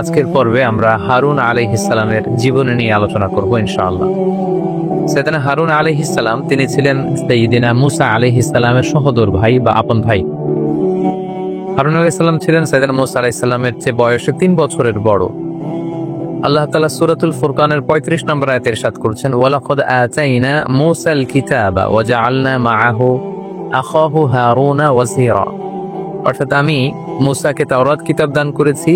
আজকের পর্বে আমরা হারুন আলাইহিস সালামের জীবনী নিয়ে আলোচনা করব ইনশাআল্লাহ। সাইয়েদনা হারুন আলাইহিস সালাম তিনি ছিলেন সাইয়্যিদিনা মুসা আলাইহিস সালামের সহোদর ভাই বা আপন ভাই। হারুন আলাইহিস সালাম ছিলেন সাইয়েদনা মুসা আলাইহিস সালামের চেয়ে বয়সে 3 বছরের বড়। আল্লাহ তাআলা সূরাতুল ফুরকানের 35 নম্বর আয়াতে ইরশাদ করেছেন, ওয়ালাকাদ আতাইনা মুসাল কিতাবা ওয়া জাআলনা মাআহু আখাহু হারুনা ওয়াজিরা। অর্থাৎ আমি মুসাকে তাওরাত কিতাব দান করেছি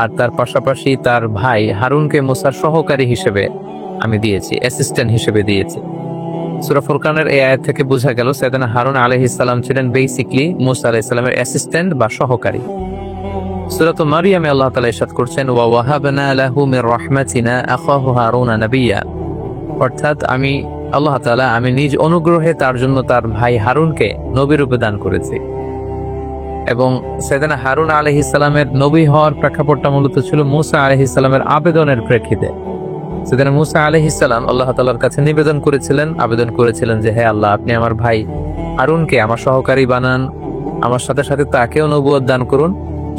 আর তার পাশাপাশি তার ভাই হারুনকে মুসার সহকারী হিসেবে আমি দিয়েছি, অ্যাসিস্ট্যান্ট হিসেবে দিয়েছি। সূরা ফুরকানের এই আয়াত থেকে বোঝা গেল সাইয়েদনা হারুন আলাইহিস সালাম ছিলেন বেসিক্যালি মুসা আলাইহিস সালামের অ্যাসিস্ট্যান্ট বা সহকারী। সূরাত মারইয়ামে আল্লাহ তাআলা ইরশাদ করছেন, ওয়া ওয়াহাবনা লাহু মির রাহমাতিনা আখাহু হারুনা নাবিয়্যা। অর্থাৎ আল্লাহ তাআলা আমি নিজ অনুগ্রহে তার জন্য তার ভাই হারুনকে নবী রূপে দান করেছি। এবং সাইয়েদনা হারুন আলাইহিস সালামের নবী হওয়ার প্রেক্ষাপটটা মূলত ছিল মুসা আলাইহিস সালামের আবেদনের প্রেক্ষিতে। সাইয়েদনা মুসা আলাইহিস সালাম আল্লাহ তাআলার কাছে আবেদন করেছিলেন যে, হে আল্লাহ, আপনি আমার ভাই হারুনকে আমার সহকারী বানান, আমার সাথে সাথে তাকেও নবুয়ত দান করুন।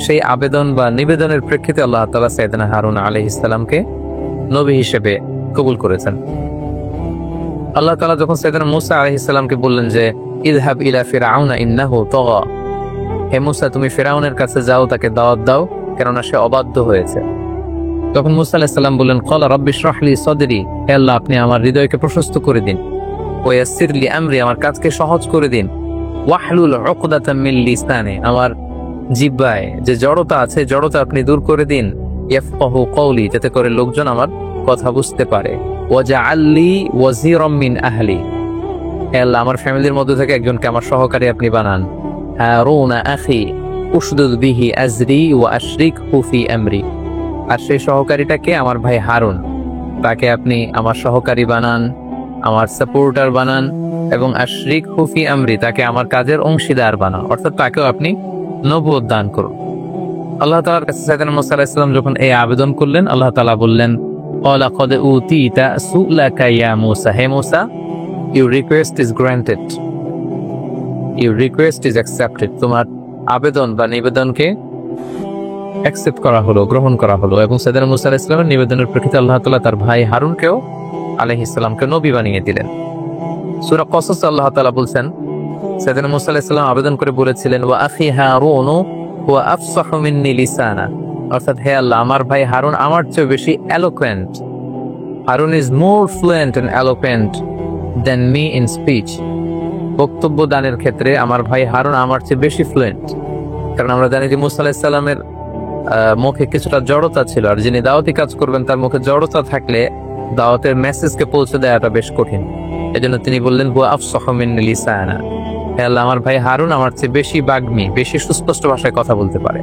সেই আবেদন বা নিবেদনের প্রেক্ষিতে আল্লাহ তাআলা সাইয়েদনা হারুন আলাইহিস সালামকে নবী হিসেবে কবুল করেছেন। আল্লাহ তাআলা যখন সাইয়েদনা মুসা আলাইহিস সালামকে বললেন যে, ইযহাব ইলা ফিরআউনা ইন্নাহু তাগা, হে মুসা তুমি ফিরআউনের কাছে যাও, তাকে দাওয়াত দাও, কেননা সে অবাধ্য হয়েছে। তখন মুসা আলাইহিস সালাম বললেন, ক্বালা রাব্বি ইশরাহ লি সাদরি, হে আল্লাহ আপনি আমার হৃদয়কে প্রশস্ত করে দিন, ওয়া ইয়াসসির লি আমরি আমার কাজকে সহজ করে দিন, ওয়াহলুল উকদাতাম মিন লিসানি আমার জিহ্বায় যে জড়তা আছে জড়তা আপনি দূর করে দিন, ইয়াফকাহু কওলি যাতে করে লোকজন আমার কথা বুঝতে পারে, ওয়াজআল লি ওয়াজিরাম মিন আহলি, হে আল্লাহ আমার ফ্যামিলির মধ্যে থেকে একজনকে আমার সহকারী আপনি বানান, হারুনা আখি উশদুদ বিহি আজরি ওয়া আশরিকহু ফি আমরি, আর সেই সহকারীটাকে আমার ভাই হারুন, তাকে আপনি আমার সহকারী বানান, আমার সাপোর্টার বানান, এবং আশরিকহু ফি আমরি তাকে আমার কাজের অংশীদার বানান, অর্থাৎ তাকেও আপনি নবুয়ত দান করুন। আল্লাহ তাআলার কাছে সাইয়েদনা মুসা আলাইহিস সালাম যখন এই আবেদন করলেন, আল্লাহ তাআলা বললেন, ক্বালা ক্বাদ উতিতা সু'লাকা ইয়া মুসা, হে মুসা your request is granted, your request is accepted, তোমার আবেদন বা নিবেদনকে অ্যাকসেপ্ট করা হলো, গ্রহণ করা হলো। এবং সাইয়েদনা মুসা আলাইহিস সালামের নিবেদনের প্রেক্ষিতে আল্লাহ তাআলা তার ভাই হারুনকেও আলাইহিস সালামকে নবী বানিয়ে দিলেন। সূরা কসস আল্লাহ তাআলা বলছেন, সাইয়েদনা মুসা আলাইহিস সালাম আবেদন করে বলেছিলেন, ওয়া আখি হারুনু হুয়া আফসাহু মিন্নি লিসানা, অর্থাৎ হে আল্লাহ আমার ভাই হারুন আমার চেয়ে বেশি eloquent, Harun is more fluent and eloquent than me in speech, বক্তব্য দানের ক্ষেত্রে আমার ভাই হারুন আমার চেয়ে বেশি ফ্লুয়েন্ট। কারণ আমরা জানি যে মুসা আলাইহিস সালামের মুখে কিছুটা জড়তা ছিল, আর যিনি দাওয়াতি কাজ করবেন তার মুখে জড়তা থাকলে দাওয়াতের মেসেজকে পৌঁছে দেওয়াটা বেশ কঠিন। এজন্য তিনি বললেন, হুয়া আফসাহু মিন্নি লিসানা, হে আল্লাহ আমার ভাই হারুন আমার চেয়ে বেশি বাগ্মী, বেশি সুস্পষ্ট ভাষায় কথা বলতে পারে।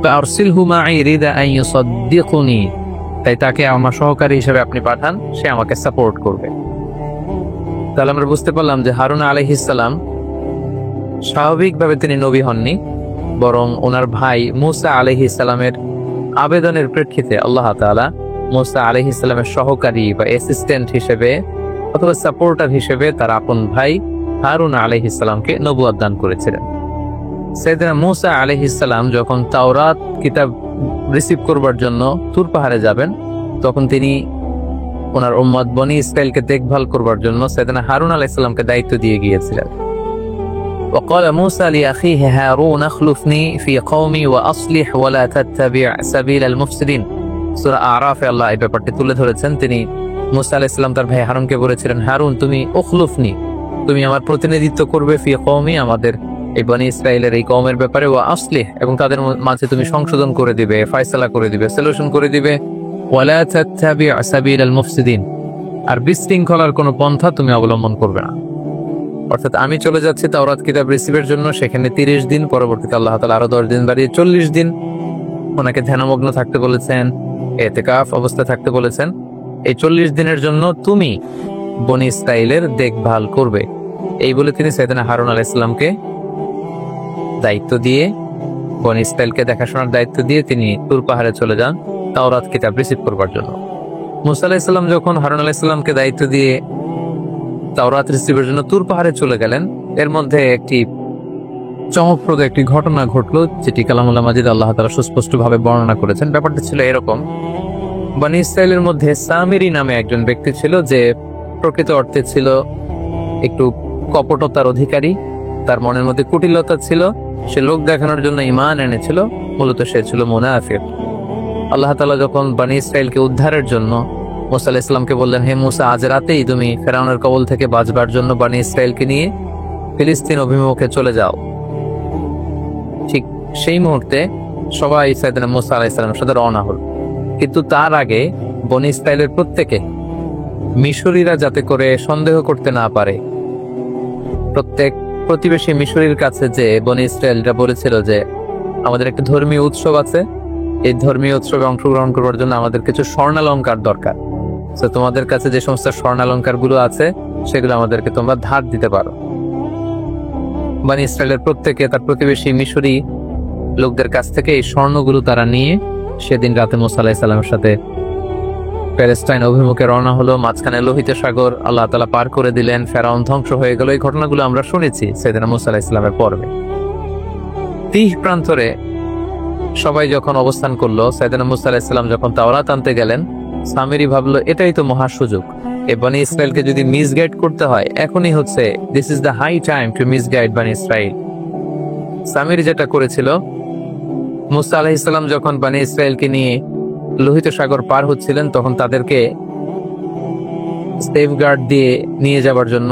ফাআরসিলহু মাই রিদা আন ইউসাদ্দিকুনি, তাই তাকে আমার সহকারী হিসেবে আপনি পাঠান, সে আমাকে সাপোর্ট করবে। তাহলে আমরা বুঝতে পারলাম যে হারুন আলাইহিস সালাম স্বাভাবিকভাবে তিনি নবী হননি, বরং ওনার ভাই মুসা আলাইহিস সালামের আবেদনের প্রেক্ষিতে আল্লাহ তাআলা মুসা আলাইহিস সালামের সহকারী বা অ্যাসিস্ট্যান্ট হিসেবে অথবা সাপোর্টার হিসেবে তার আপন ভাই হারুন আলাইহিস সালামকে নবুয়ত দান করেছিলেন। সাইয়েদনা মুসা আলাইহিস সালাম যখন তাওরাত কিতাব রিসিভ করবার জন্য তুর পাহাড়ে যাবেন, তখন তিনি ওনার উম্মত বনি ইসরাইলকে দেখভাল করবার জন্য সাইয়েদনা হারুন আলাইহিস সালামকে দায়িত্ব দিয়ে গিয়েছিলেন। وقال موسى لأخيه هارون اخلفني في قومي وأصلح ولا تتبع سبيل المفسدين, সূরা আরাফে আল্লাহ এই ব্যাপারটি তুলে ধরেছেন। তিনি মুসা আলাইহিস সালাম তার ভাই হারুনকে বলেছিলেন, হারুন তুমি উখলুফনি, তুমি আমার প্রতিনিধিত্ব করবে, ফি কওমি আমাদের এই বনি ইসরাইলের এই কওমের ব্যাপারে, ওয়া আসলিহ এবং তাদের মাঝে তুমি সংশোধন করে দিবে, ফয়সালা করে দিবে, সলিউশন করে দিবে, ওয়ালা তাত্তাবি' সাবিলাল মুফসিদিন আর বিশৃঙ্খলার কোনো পন্থা তুমি অবলম্বন করবে না। অর্থাৎ আমি চলে যাচ্ছি তাওরাত কিতাব রিসিভের জন্য, সেখানে 30 দিন, পরবর্তীতে আল্লাহ তাআলা আরো 10 দিন বাড়িয়ে 40 দিন ওনাকে ধ্যানমগ্ন থাকতে বলেছেন, ইতিকাফ অবস্থায় থাকতে বলেছেন। এই 40 দিনের জন্য তুমি বনি ইসরাইলের দেখভাল করবে, এই বলে তিনি সাইয়েদনা হারুন আলাইহিস সালামকে দায়িত্ব দিয়ে, বনি ইসরাইলকে দেখাশোনার দায়িত্ব দিয়ে তিনি তুর পাহাড়ে চলে যান তাওরাত কিতাব রিসিভ করবার জন্য। মুসা আলাইহিস সালাম যখন হারুন আলাইহিস সালামকে দায়িত্ব দিয়ে তাওরাত রিসিভের জন্য তুর পাহাড়ে চলে গেলেন, এর মধ্যে একটি চমকপ্রদ একটি ঘটনা ঘটলো, যেটি কালামুল্লাহ মাজিদ আল্লাহ তাআলা সুস্পষ্টভাবে বর্ণনা করেছেন। ব্যাপারটা ছিল এরকম, বনী ইসরায়েলের মধ্যে সামিরি নামে একজন ব্যক্তি ছিল, যে প্রকৃত অর্থে ছিল একটু কপটতার অধিকারী। তার মনের মধ্যে কুটিলতা ছিল, সে লোক দেখানোর জন্য ঈমান এনেছিল, মূলত সে ছিল মুনাফিক। আল্লাহ তাআলা যখন বনী ইসরায়েলকে উদ্ধারের জন্য মুসা আলাইহিস সালামকে বললেন, হে মুসা, আজ রাতেই তুমি ফেরাউনের কবল থেকে বাঁচবার জন্য বনী ইসরায়েলকে নিয়ে ফিলিস্তিন অভিমুখে চলে যাও। ঠিক সেই মুহূর্তে সবাই সাইয়েদনা মুসা আলাইহিস সালামের সাথে রওনা হল। কিন্তু তার আগে বনী ইসরায়েলের প্রত্যেকে, মিশরীরা যাতে করে সন্দেহ করতে না পারে, প্রত্যেক প্রতিবেশী মিশরীর কাছে যে বনী ইসরায়েলরা বলেছিল যে আমাদের একটা ধর্মীয় উৎসব আছে, এই ধর্মীয় উৎসবে অংশগ্রহণ করবার জন্য আমাদের কিছু স্বর্ণালঙ্কার দরকার, তো তোমাদের কাছে যে সমস্ত স্বর্ণালঙ্কার গুলো আছে সেগুলো আমাদেরকে তোমরা ধার দিতে পারো। বনী ইসরায়েলের প্রত্যেকে তার প্রতিবেশী মিশরী লোকদের কাছ থেকে এই স্বর্ণগুলো তারা নিয়ে সেদিন রাতে মুসা আলাইহিস সালামের সাথে প্যালেস্টাইন অভিমুখে রওনা হলো। মাঝখানে লোহিত সাগর আল্লাহ তাআলা পার করে দিলেন, ফেরাউন ধ্বংস হয়ে গেল। এই ঘটনাগুলো আমরা শুনেছি সাইয়েদনা মুসা আলাইহিস সালামের পর্বে। তিহ প্রান্তরে সবাই যখন অবস্থান করলো, সাইয়েদনা মুসা আলাইহিস সালাম যখন তাওরাত আনতে গেলেন, সামিরি ভাবলো এটাই তো মহা সুযোগ, এই বনী ইসরায়েলকে যদি মিসগাইড করতে হয় এখনই হচ্ছে, this is the high time to misguide বনী ইসরায়েল। সামিরি যেটা করেছিল, মুসা আলাইহিস সালাম যখন বনী ইসরায়েলকে নিয়ে লোহিত সাগর পার হচ্ছিলেন, তখন তাদেরকে সেফগার্ড দিয়ে নিয়ে যাবার জন্য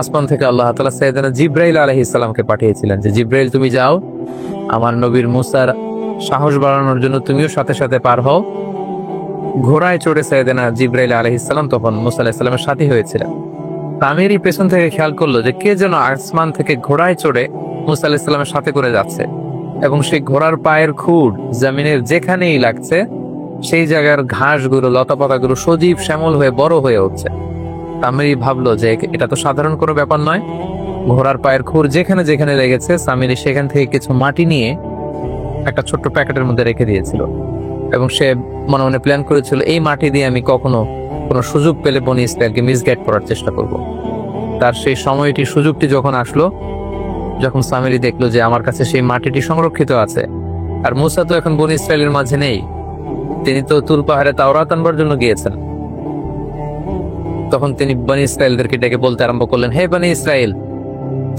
আসমান থেকে আল্লাহ তাআলা সাইয়েদনা জিবরাইল আলাইহিস সালামকে পাঠিয়েছিলেন, যে জিবরাইল তুমি যাও, আমার নবীর মুসার সাহস বাড়ানোর জন্য তুমিও সাথে সাথে পার হও। ঘোড়ায় চড়ে সাইয়েদনা জিবরাইল আলাইহিস সালাম তখন মুসা আলাইহিস সালামের সাথী হয়েছিলেন। তামিরি পেছন থেকে খেয়াল করলো যে কে যেন আসমান থেকে ঘোড়ায় চড়ে মুসা আলাইহিস সালামের সাথে করে যাচ্ছে, এবং সেই ঘোড়ার পায়ের খুর জমিনের যেখানেই লাগছে সেই জায়গার ঘাসগুলো, লতাপাতাগুলো সজীব শ্যামল হয়ে বড় হয়ে উঠছে। তামিরি ভাবলো যে এটা তো সাধারণ কোনো ব্যাপার নয়। ঘোড়ার পায়ের খুর যেখানে যেখানে লেগেছে, সামিরি সেখান থেকে কিছু মাটি নিয়ে একটা ছোট্ট প্যাকেটের মধ্যে রেখে দিয়েছিল, এবং সে মনে মনে প্ল্যান করেছিল এই মাটি দিয়ে আমি কখনো কোনো সুযোগ পেলে বনী ইসরায়েলকে মিসগাইড করার চেষ্টা করব। তার সেই সময়টি, সুযোগটি যখন আসলো, যখন সামিরি দেখলো যে আমার কাছে সেই মাটিটি সংরক্ষিত আছে, আর মুসা তো এখন বনী ইসরায়েলের মাঝে নেই, তিনি তো তুর পাহাড়ে তাওরাত আনবার জন্য গিয়েছেন, তখন তিনি বনী ইসরায়েলদেরকে ডেকে বলতে আরম্ভ করলেন, হে বনী ইসরায়েল,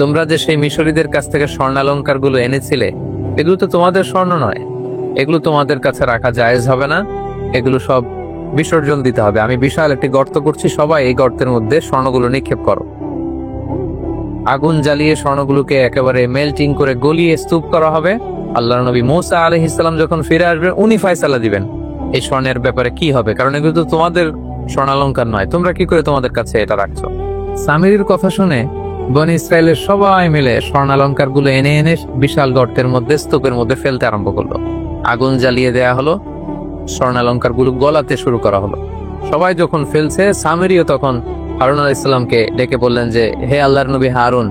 তোমরা যে সেই মিশরীদের কাছ থেকে স্বর্ণালঙ্কার গুলো এনেছিলে, এগুলো তো তোমাদের স্বর্ণ নয়, এগুলো তোমাদের কাছে রাখা জায়েজ হবে না, এগুলো সব বিসর্জন দিতে হবে। আমি বিশাল একটি গর্ত করছি, সবাই এই গর্তের মধ্যে স্বর্ণগুলো নিক্ষেপ করো। আগুন জ্বালিয়ে স্বর্ণগুলোকে একেবারে মেল্টিং করে গলিয়ে স্তূপ করা হবে। আল্লাহর নবী মুসা আলাইহিস সালাম যখন ফিরে আসবেন, উনি ফয়সালা দিবেন এই স্বর্ণের ব্যাপারে কি হবে, কারণ এগুলো তো তোমাদের স্বর্ণালঙ্কার নয়, তোমরা কি করে তোমাদের কাছে এটা রাখছো। সামিরির কথা শুনে বনী ইসরায়েলের সবাই মিলে স্বর্ণালঙ্কার গুলো এনে এনে বিশাল গর্তের মধ্যে, স্তূপের মধ্যে ফেলতে আরম্ভ করলো। আগুন জ্বালিয়ে দেয়া হলো, স্বর্ণালঙ্কার গুলো গলাতে শুরু করা হলো। সবাই যখন ফেলছে, সামিরিও তখন হারুন আলাইহিস সালামকে ডেকে বললেন যে হে আল্লাহর নবী হারুন,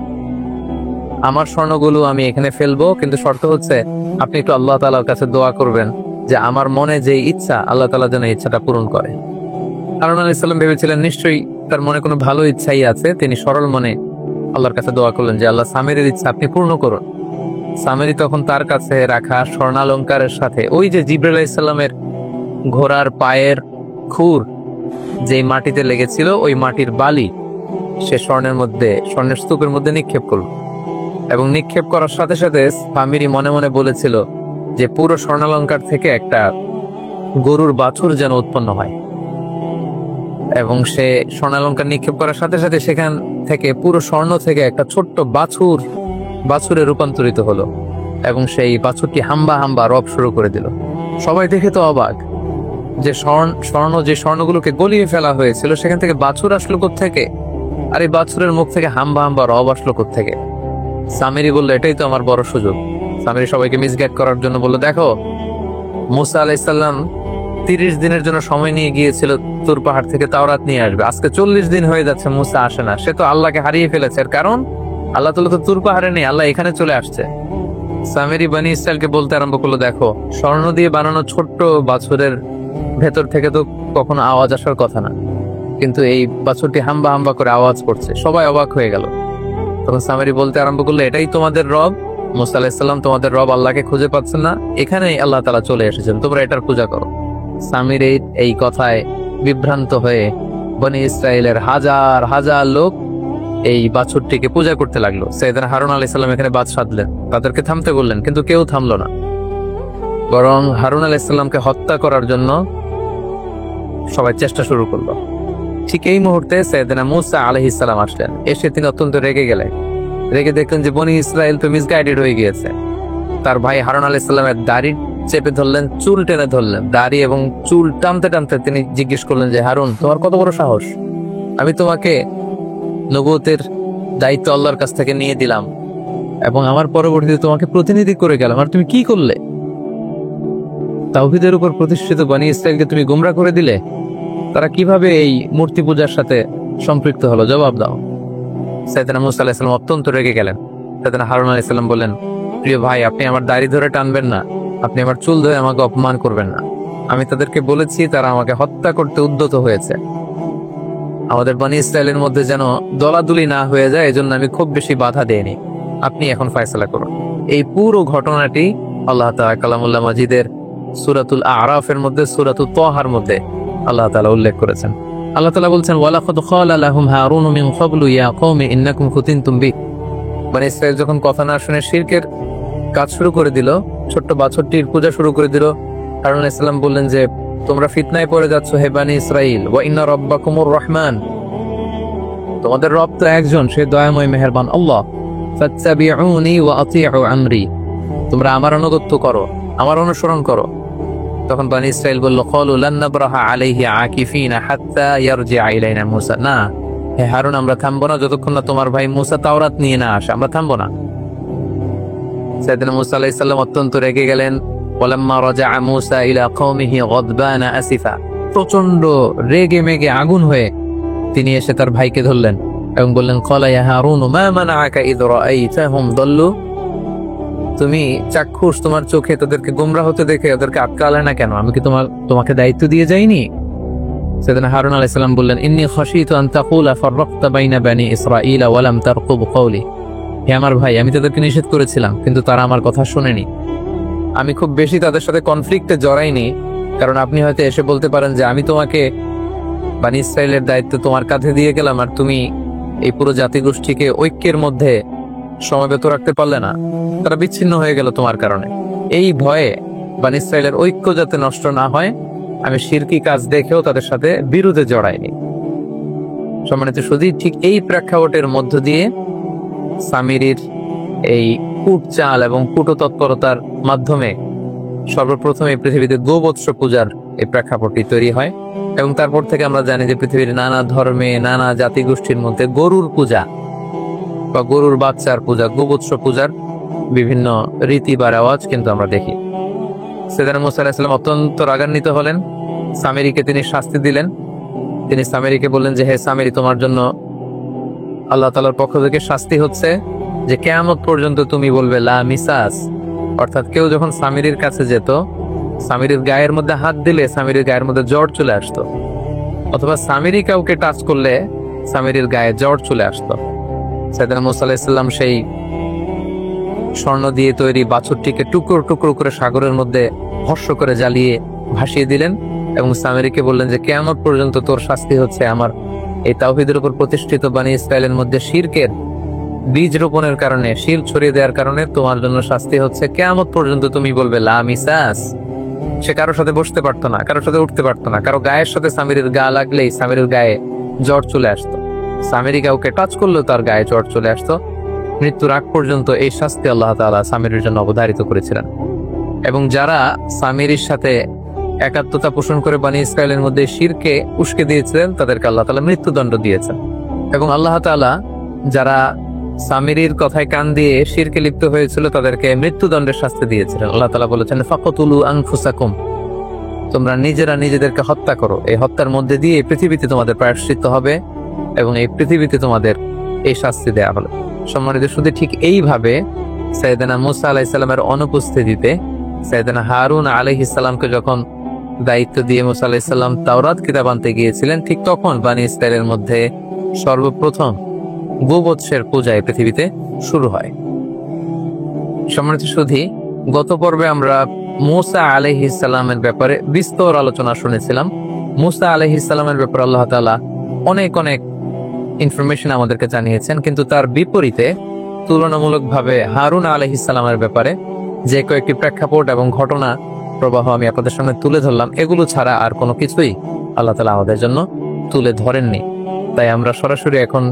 আমার স্বর্ণগুলো আমি এখানে ফেলবো, কিন্তু শর্ত হচ্ছে আপনি একটু আল্লাহ তাআলার কাছে দোয়া করবেন যে আমার মনে যে ইচ্ছা, আল্লাহ তাআলা যেন ইচ্ছাটা পূরণ করে। হারুন আলাইহিস সালাম ভেবেছিলেন নিশ্চয়ই তার মনে কোনো ভালো ইচ্ছাই আছে, তিনি সরল মনে আল্লাহর কাছে দোয়া করলেন যে আল্লাহ, সামিরের ইচ্ছা আপনি পূর্ণ করুন। সামিরি তখন তার কাছে রাখা স্বর্ণালঙ্কারের সাথে ওই যে জিবরাইল আলাইহিস সালামের ঘোড়ার পায়ের খুর যে মাটিতে লেগেছিল, ওই মাটির বালি সে স্বর্ণের মধ্যে, স্বর্ণের স্তূপের মধ্যে নিক্ষেপ করল, এবং নিক্ষেপ করার সাথে সাথে সামিরি মনে মনে বলেছিল যে পুরো স্বর্ণালঙ্কার থেকে একটা গরুর বাছুর যেন উৎপন্ন হয়, এবং সে স্বর্ণালঙ্কার নিক্ষেপ করার সাথে সাথে সেখান থেকে পুরো স্বর্ণ থেকে একটা ছোট্ট বাছুরে রূপান্তরিত হলো, এবং সেই বাছুরটি হাম্বা হাম্বা রব শুরু করে দিল। সবাই দেখে তো অবাক যে যে স্বর্ণগুলোকে গলিয়ে ফেলা হয়েছিল সেখান থেকে বাছুর আসলো কোত্থেকে, আর এই বাছুরের মুখ থেকে হাম্বা হাম্বা রব আসলো কোত্থেকে। সামিরি বললো এটাই তো আমার বড় সুযোগ। সামিরি সবাইকে মিসগাইড করার জন্য বললো, দেখো মুসা আলাইহিস সালাম 30 দিনের জন্য সময় নিয়ে গিয়েছিল তুর পাহাড় থেকে তাওরাত নিয়ে আসবে, আজকে 40 দিন হয়ে যাচ্ছে মুসা আসে না, সে তো আল্লাহকে হারিয়ে ফেলেছে। এর কারণ আল্লাহ তাআলা তো তুর পাহাড়ে নেই, আল্লাহ এখানে চলে আসছে। সামিরি বনী ইসরায়েলকে বলতে আরম্ভ করলো, দেখো স্বর্ণ দিয়ে বানানো ছোট্ট বাছুরের ভেতর থেকে তো কখনো আওয়াজ আসার কথা না, কিন্তু এই বাছুরটি হাম্বা হাম্বা করে আওয়াজ করছে। সবাই অবাক হয়ে গেল। তখন সামিরি বলতে আরম্ভ করলো, এটাই তোমাদের রব, মুসা আলাইহিস সালাম তোমাদের রব আল্লাহকে খুঁজে পাচ্ছেন না, এখানেই আল্লাহ তাআলা চলে এসেছেন, তোমরা এটার পূজা করো। সামির এই কথায় বিভ্রান্ত হয়ে বনি ইসরায়েলের হাজার হাজার লোক এই বাছুরটিকে পূজা করতে লাগলো। সাইয়েদনা হারুন আলাইহিস সালাম এখানে বাদ সাধলেন, তাদেরকে থামতে বললেন, কিন্তু কেউ থামলো না, বরং হারুন আলাইহিস সালামকে হত্যা করার জন্য সবাই চেষ্টা শুরু করলো। ঠিক এই মুহূর্তে সাইয়েদনা মূসা আলাইহিস সালাম আসলেন। এসে তিনি অত্যন্ত রেগে গেলেন। রেগে দেখলেন যে বনি ইসরায়েল তো মিসগাইডেড হয়ে গিয়েছে। তার ভাই হারুন আলাইহিস সালামের দাড়ি চেপে ধরলেন, চুল টেনে ধরলেন, দাড়ি এবং চুল টানতে টানতে তিনি জিজ্ঞেস করলেন যে হারুন, তোমার কত বড় সাহস? আমি তোমাকে নবুয়তের দায়িত্ব আল্লাহর কাছ থেকে নিয়ে দিলাম এবং আমার পরবর্তীতে তোমাকে প্রতিনিধি করে গেলাম, আর তুমি কি করলে? তাওহীদের উপর প্রতিষ্ঠিত বনি ইসরায়েলকে তুমি গোমরা করে দিলে। তারা কিভাবে এই মূর্তি পূজার সাথে সম্পৃক্ত হলো? জবাব দাও। সাইয়েদনা মূসা আলাইহিস সালাম অত্যন্ত রেগে গেলেন। সাইয়েদনা হারুন আলাইহিস সালাম বললেন, প্রিয় ভাই, আপনি আমার দাড়ি ধরে টানবেন না, আপনি আমার চুল ধরে আমাকে অপমান করবেন না। আমি তাদেরকে বলেছি, তারা আমাকে হত্যা করতে উদ্যত হয়েছে। আমাদের বনি ইসরায়েলের মধ্যে যেন দলাদুলি না হয়ে যায়, এজন্য আমি খুব বেশি বাধা দেইনি। আপনি এখন ফয়সালা করুন। এই পুরো ঘটনাটি আল্লাহ তাআলা কালামুল্লাহ মাজিদের সূরাতুল আরাফের মধ্যে, সূরাতুত তাহার মধ্যে আল্লাহ তাআলা উল্লেখ করেছেন। আল্লাহ তাআলা বলছেন, ওয়ালাকাদ ক্বালা লাহুম হারুন মিন ক্বাবলু ইয়া কওমি ইন্নাকুম ফুতিনতুম বি। বনি ইসরায়েল যখন কথা না শুনে শিরকের কাজ শুরু করে দিল, ছোট্ট বাছুরটির পূজা শুরু করে দিল, হারুন আলাইহিস সালাম বললেন যে তোমরা ফিতনায় পড়ে যাচ্ছ হে বনি ইসরাইল, ওয়া ইন্না রাব্বাকুমুর রহমান, তোমাদের রব তো একজন, সে দয়াময় মেহেরবান আল্লাহ। ফাত্তাবিউনি ওয়া আতিউ আমরি, তোমরা আমার আনুগত্য করো, আমার অনুসরণ করো। তখন বনি ইসরাইল বলল, ক্বালু লান নাবরাহা আলাইহি আকিফিনা হাত্তা ইয়ারজিআ ইলাইনা মূসা। না হে হারুন, আমরা থামবো না যতক্ষণ না তোমার ভাই মূসা তাওরাত নিয়ে না আসে, আমরা থামবো না। সাইয়েদনা মূসা আলাইহিস সালাম অত্যন্ত রেগে গেলেন। ওয়ালাম্মা রাজাআ মূসা ইলা কওমিহি গাদবানা আসিফা, প্রচন্ড রেগে মেগে আগুন হয়ে তিনি এসে তার ভাইকে ধরলেন এবং বললেন, ক্বালা ইয়া হারুন মা মানাআকা ইয রাআইতাহুম দাল্লু, তুমি চাক্ষুষ, তোমার চোখে তাদেরকে গোমরা হতে দেখে ওদেরকে আটকালে না কেন? আমি কি তোমাকে দায়িত্ব দিয়ে যাইনি? সাইয়েদনা হারুন আলাইহিস সালাম বললেন, ইন্নী খাশীতু আন তাকুলা ফাররাকতা বাইনা বানি ইসরাঈলা ওয়া লাম তারকুব কওলি। হে আমার ভাই, আমি তাদেরকে নিষেধ করেছিলাম কিন্তু তারা আমার কথা শোনেনি। আমি খুব বেশি তাদের সাথে কনফ্লিক্টে জড়াইনি, কারণ আপনি হয়তো এসে বলতে পারেন যে আমি তোমাকে বনি ইসরায়েলের দায়িত্ব তোমার কাঁধে দিয়ে গেলাম আর তুমি এই পুরো জাতিগোষ্ঠীকে ঐক্যের মধ্যে সমবেত রাখতে পারলে না, তারা বিচ্ছিন্ন হয়ে গেল তোমার কারণে। এই ভয়ে বনি ইসরায়েলের ঐক্য যাতে নষ্ট না হয়, আমি শিরকি কাজ দেখেও তাদের সাথে বিরোধে জড়াইনি। সম্মানিত সুধী, ঠিক এই প্রেক্ষাপটের মধ্য দিয়ে সামিরির এই কূট চাল এবং কূট তৎপরতার মাধ্যমে সর্বপ্রথম এই পৃথিবীতে গোবৎস পূজার এই প্রেক্ষাপটটি তৈরি হয়। এবং তারপর থেকে আমরা জানি যে পৃথিবীর নানা ধর্মে, নানা জাতিগোষ্ঠীর মধ্যে গরুর পূজা বা গরুর বাচ্চার পূজা, গোবৎস পূজার বিভিন্ন রীতি বা রেওয়াজ কিন্তু আমরা দেখি। সাইয়েদনা মূসা আলাইহিস সালাম অত্যন্ত রাগান্বিত হলেন। সামিরীকে তিনি শাস্তি দিলেন। তিনি সামিরীকে বললেন যে হে সামিরী, তোমার জন্য আল্লাহ তাআলার পক্ষ থেকে শাস্তি হচ্ছে যে কিয়ামত পর্যন্ত তুমি বলবে লা মিসাস। অর্থাৎ কেউ যখন সামিরীর কাছে যেত, সামিরীর গায়ের মধ্যে হাত দিলে সামিরীর গায়ের মধ্যে জ্বর চলে আসতো, অথবা সামিরী কাউকে টাচ করলে সামিরীর গায়ে জ্বর চলে আসতো। সাইয়েদনা মূসা আলাইহিস সালাম সেই স্বর্ণ দিয়ে তৈরি বাছুরটিকে টুকরো টুকরো করে সাগরের মধ্যে ভস্ম করে জ্বালিয়ে ভাসিয়ে দিলেন এবং সামিরীকে বললেন যে কিয়ামত পর্যন্ত তোর শাস্তি হচ্ছে আমার এই তাওহীদের উপর প্রতিষ্ঠিত বনি ইসরায়েলের মধ্যে শিরকের বীজ রোপণের কারণে, শিরক ছড়িয়ে দেওয়ার কারণে তোমার জন্য শাস্তি হচ্ছে। কিয়ামত পর্যন্ত তুমি বলবে লা মিসাস। সে কারোর সাথে বসতে পারতো না, কারোর সাথে উঠতে পারতো না, কারো গায়ের সাথে সামিরীর গা লাগলেই সামিরীর গায়ে জ্বর চলে আসতো। সামিরী কাউকে টাচ করলেও তার গায়ে জ্বর চলে আসতো। মৃত্যুর আগ পর্যন্ত এই শাস্তি আল্লাহ তাআলা সামিরীর জন্য অবধারিত করেছিলেন। এবং যারা সামিরীর সাথে একাত্মতা পোষণ করে বনি ইসরায়েলের মধ্যে শিরকে উস্কে দিয়েছিলেন, তাদেরকে আল্লাহ তাআলা মৃত্যুদণ্ড দিয়েছেন। এবং আল্লাহ তাআলা যারা সামিরীর কথায় কান দিয়ে শিরকে লিপ্ত হয়েছিল তাদেরকে মৃত্যুদণ্ডের শাস্তি দিয়েছিলেন। আল্লাহ তাআলা বলেছেন, ফাকতুলু আনফুসাকুম, তোমরা নিজেরা নিজেদেরকে হত্যা করো। এই হত্যার মধ্যে দিয়ে এই পৃথিবীতে তোমাদের প্রায়শ্চিত্ত হবে এবং এই পৃথিবীতে তোমাদের এই শাস্তি দেয়া হলো। সম্মানিত শুধু ঠিক এইভাবে সাইয়েদনা মূসা আলাইহিস সালামের অনুপস্থিতিতে সাইয়েদনা হারুন আলাইহিস সালামকে যখন দায়িত্ব দিয়ে মূসা আলাইহিস সালাম তাওরাত কিতাব আনতে গিয়েছিলেন, ঠিক তখন বনি ইসরায়েলের মধ্যে সর্বপ্রথম গোবৎসের পূজা এই পৃথিবীতে শুরু হয়। সম্মানিত সুধী, গত পর্বে আমরা মূসা আলাইহিস সালামের ব্যাপারে বিস্তর আলোচনা শুনেছিলাম। মূসা আলাইহিস সালামের ব্যাপারে আল্লাহ তাআলা অনেক অনেক ইনফরমেশন আমাদেরকে জানিয়েছেন, কিন্তু তার বিপরীতে তুলনামূলকভাবে হারুন আলাইহিস সালামের ব্যাপারে যে কয়েকটি প্রেক্ষাপট এবং ঘটনা প্রবাহ আমি আপনাদের সামনে তুলে ধরলাম, এগুলো ছাড়া আর কোনো কিছুই আল্লাহ তাআলা আমাদের জন্য তুলে ধরেননি। তাই আমরা সরাসরি এখন